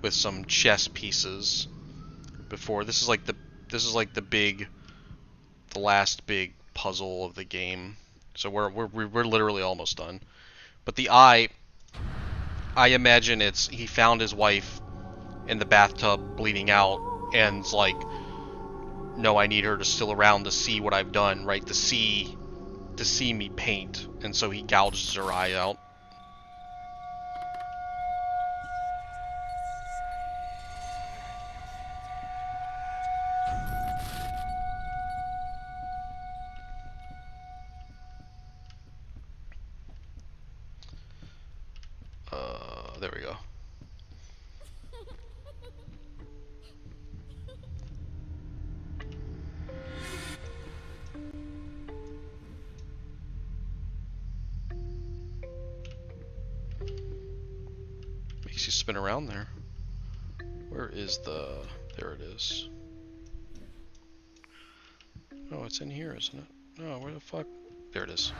with some chess pieces. Before this is like the last big puzzle of the game. So we're literally almost done. But the eye, I imagine he found his wife in the bathtub bleeding out, and it's like, no, I need her to still around to see what I've done, right? To see me paint, and so he gouges her eye out. There we go. Makes you spin around there. Where is the... There it is. Oh, it's in here, isn't it? No, where the fuck? There it is.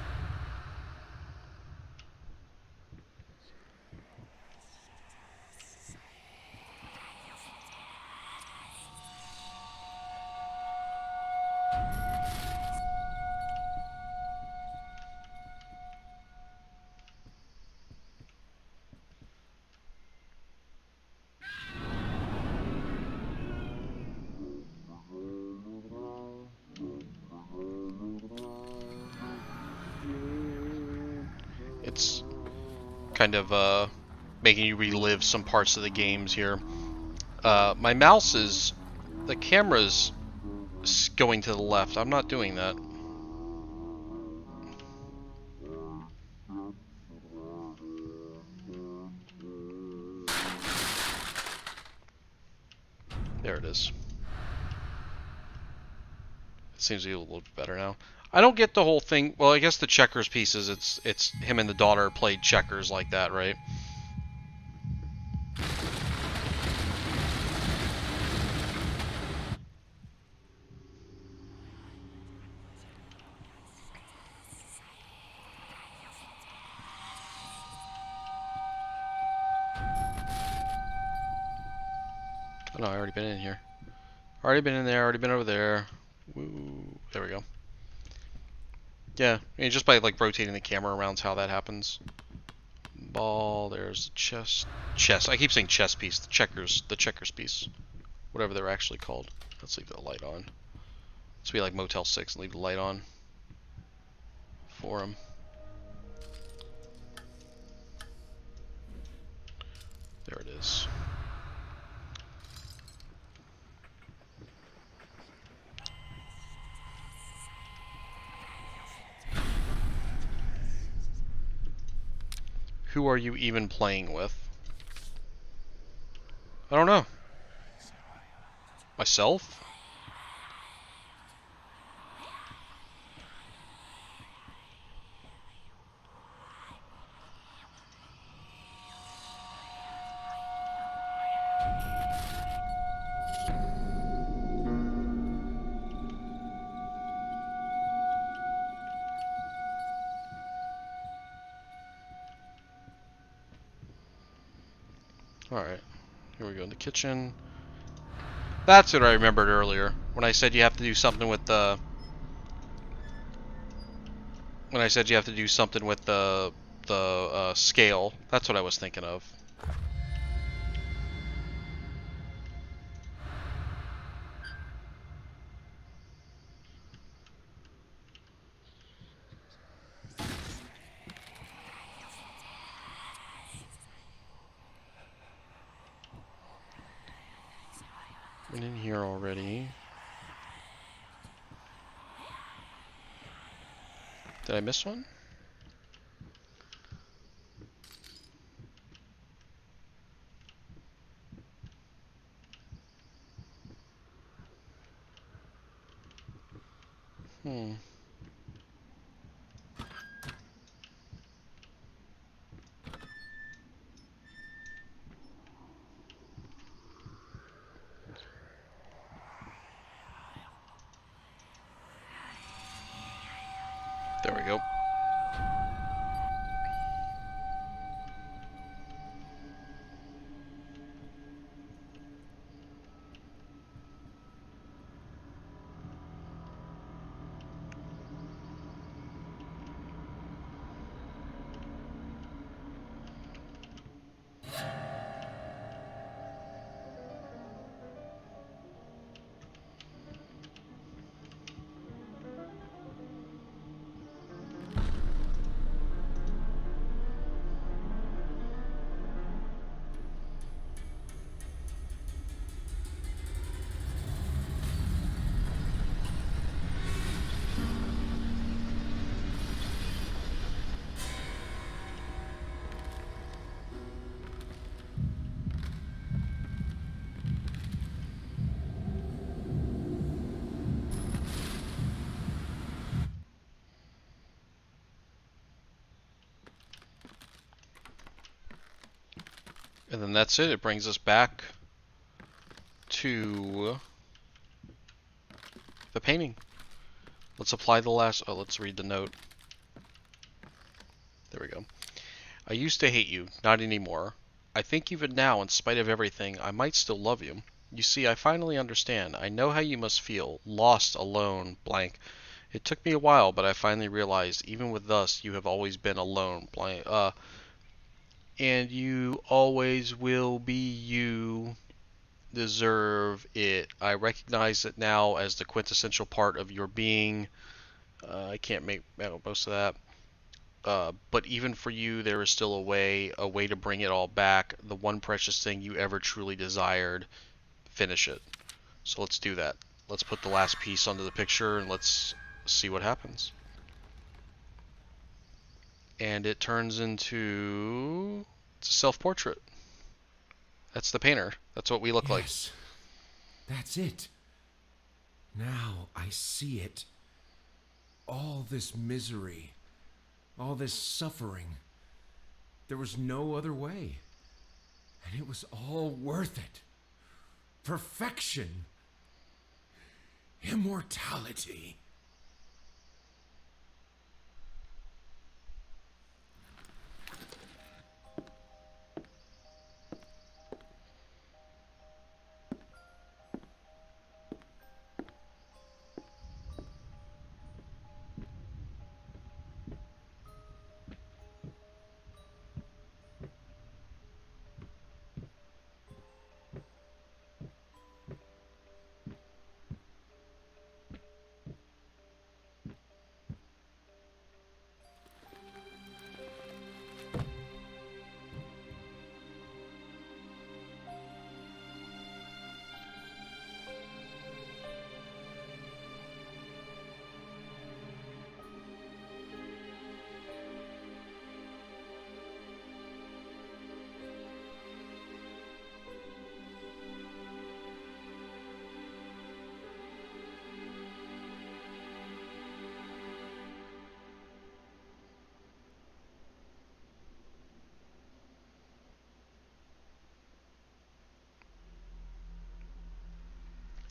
It's kind of making you relive some parts of the games here. My mouse is... The camera's going to the left. I'm not doing that. There it is. It seems to be a little bit better now. I don't get the whole thing. Well, I guess the checkers pieces, it's him and the daughter played checkers like that, right? Oh no, I already been in here. Already been in there, already been over there. Woo. There we go. Yeah, I mean, just by like rotating the camera around is how that happens. Ball, there's chess. Chess. I keep saying chess piece. The checkers piece. Whatever they're actually called. Let's leave the light on. Let's be like Motel 6 and leave the light on for him. There it is. Who are you even playing with? I don't know. Myself? Alright. Here we go in the kitchen. That's what I remembered earlier. When I said you have to do something with the... When I said you have to do something with the scale. That's what I was thinking of. Been in here already. Did I miss one? Hmm. There we go. And then that's it. It brings us back to the painting. Let's apply the last... Oh, let's read the note. There we go. I used to hate you, not anymore. I think even now, in spite of everything, I might still love you. You see, I finally understand. I know how you must feel. Lost, alone, blank. It took me a while, but I finally realized, even with us, you have always been alone, blank. And you always will be. You deserve it. I recognize it now as the quintessential part of your being. I can't make out most of that. But even for you, there is still a way to bring it all back. The one precious thing you ever truly desired. Finish it. So let's do that. Let's put the last piece onto the picture and let's see what happens. And it turns into... It's a self-portrait. That's the painter. That's what we look like. Yes, that's it. Now I see it. All this misery, all this suffering. There was no other way. And it was all worth it. Perfection. Immortality.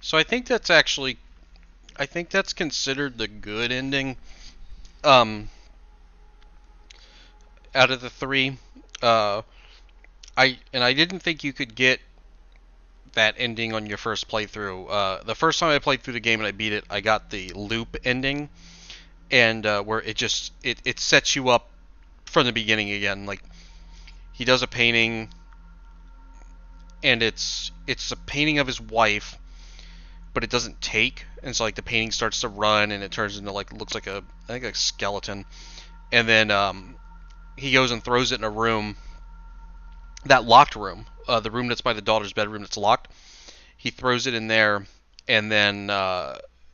So I think that's considered the good ending. Um, Out of the three, uh, I didn't think you could get that ending on your first playthrough. The first time I played through the game and I beat it, I got the loop ending, and where it sets you up from the beginning again. Like, he does a painting, and it's a painting of his wife, but it doesn't take, and so like the painting starts to run, and it turns into like looks like I think a skeleton, and then he goes and throws it in a room, that locked room, the room that's by the daughter's bedroom that's locked. He throws it in there, and then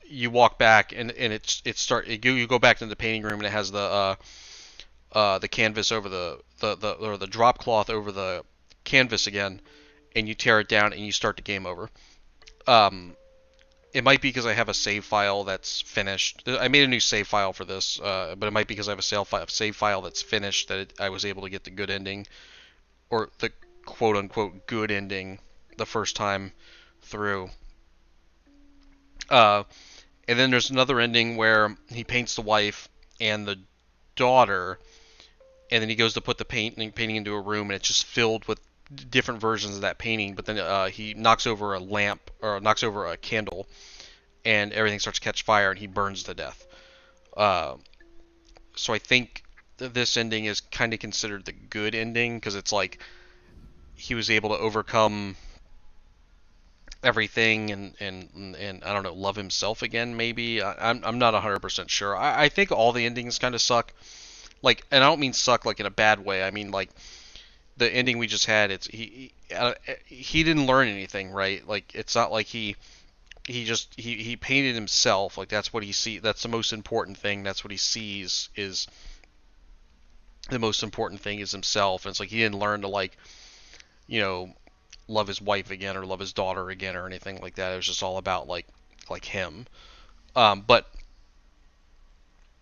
you walk back, and you go back to the painting room, and it has the canvas over or the drop cloth over the canvas again, and you tear it down, and you start the game over. It might be because I have a save file that's finished. I made a new save file for this, but it might be because I have a save file that's finished that I was able to get the good ending, or the quote-unquote good ending, the first time through. And then there's another ending where he paints the wife and the daughter, and then he goes to put the painting into a room, and it's just filled with different versions of that painting. But then he knocks over a lamp, or knocks over a candle, and everything starts to catch fire, and he burns to death. So I think this ending is kind of considered the good ending, because it's like he was able to overcome everything and I don't know, love himself again, maybe. I'm not 100% sure. I think all the endings kind of suck. Like, and I don't mean suck like in a bad way. I mean like the ending we just had. It's he didn't learn anything, right? Like, it's not like he painted himself. Like, that's what he sees. That's the most important thing. That's what he sees is the most important thing is himself. And it's like he didn't learn to, like, you know, love his wife again or love his daughter again or anything like that. It was just all about like him. But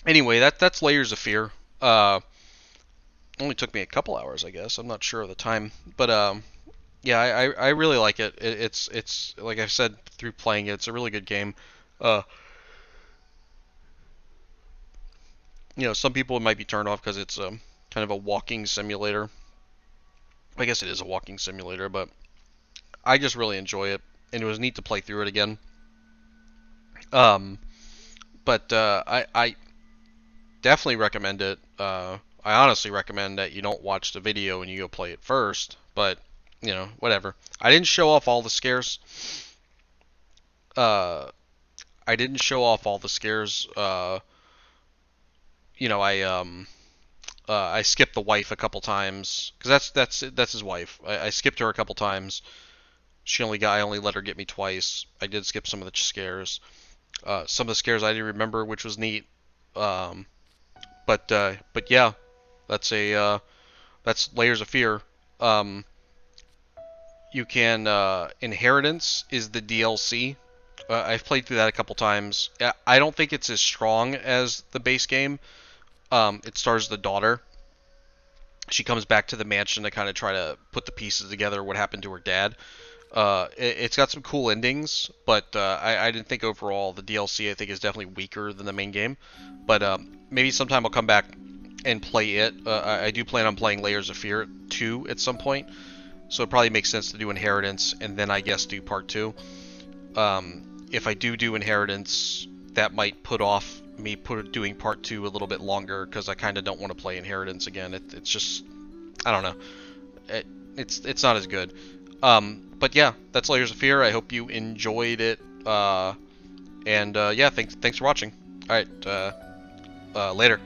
anyway, that's Layers of Fear. Only took me a couple hours, I guess. I'm not sure of the time, but yeah, I really like it. It's like I've said through playing it, it's a really good game. You know, some people might be turned off because it's kind of a walking simulator. I guess it is a walking simulator, but I just really enjoy it, and it was neat to play through it again. But I definitely recommend it. I honestly recommend that you don't watch the video and you go play it first, but, you know, whatever. I didn't show off all the scares. I didn't show off all the scares. You know, I skipped the wife a couple times, because that's his wife. I skipped her a couple times. I only let her get me twice. I did skip some of the scares. Some of the scares I didn't remember, which was neat. But yeah, that's Layers of Fear. You can Inheritance is the DLC. I've played through that a couple times. I don't think it's as strong as the base game. It stars the daughter. She comes back to the mansion to kind of try to put the pieces together, what happened to her dad. It's got some cool endings, but I didn't think overall the DLC, I think, is definitely weaker than the main game. But maybe sometime I'll come back and play it. I do plan on playing Layers of Fear 2 at some point, so it probably makes sense to do Inheritance and then I guess do Part 2. If I do Inheritance, that might put off me doing Part 2 a little bit longer, because I kind of don't want to play Inheritance again. It's just, I don't know. It's not as good. But yeah, that's Layers of Fear. I hope you enjoyed it. And yeah, thanks for watching. Alright, later.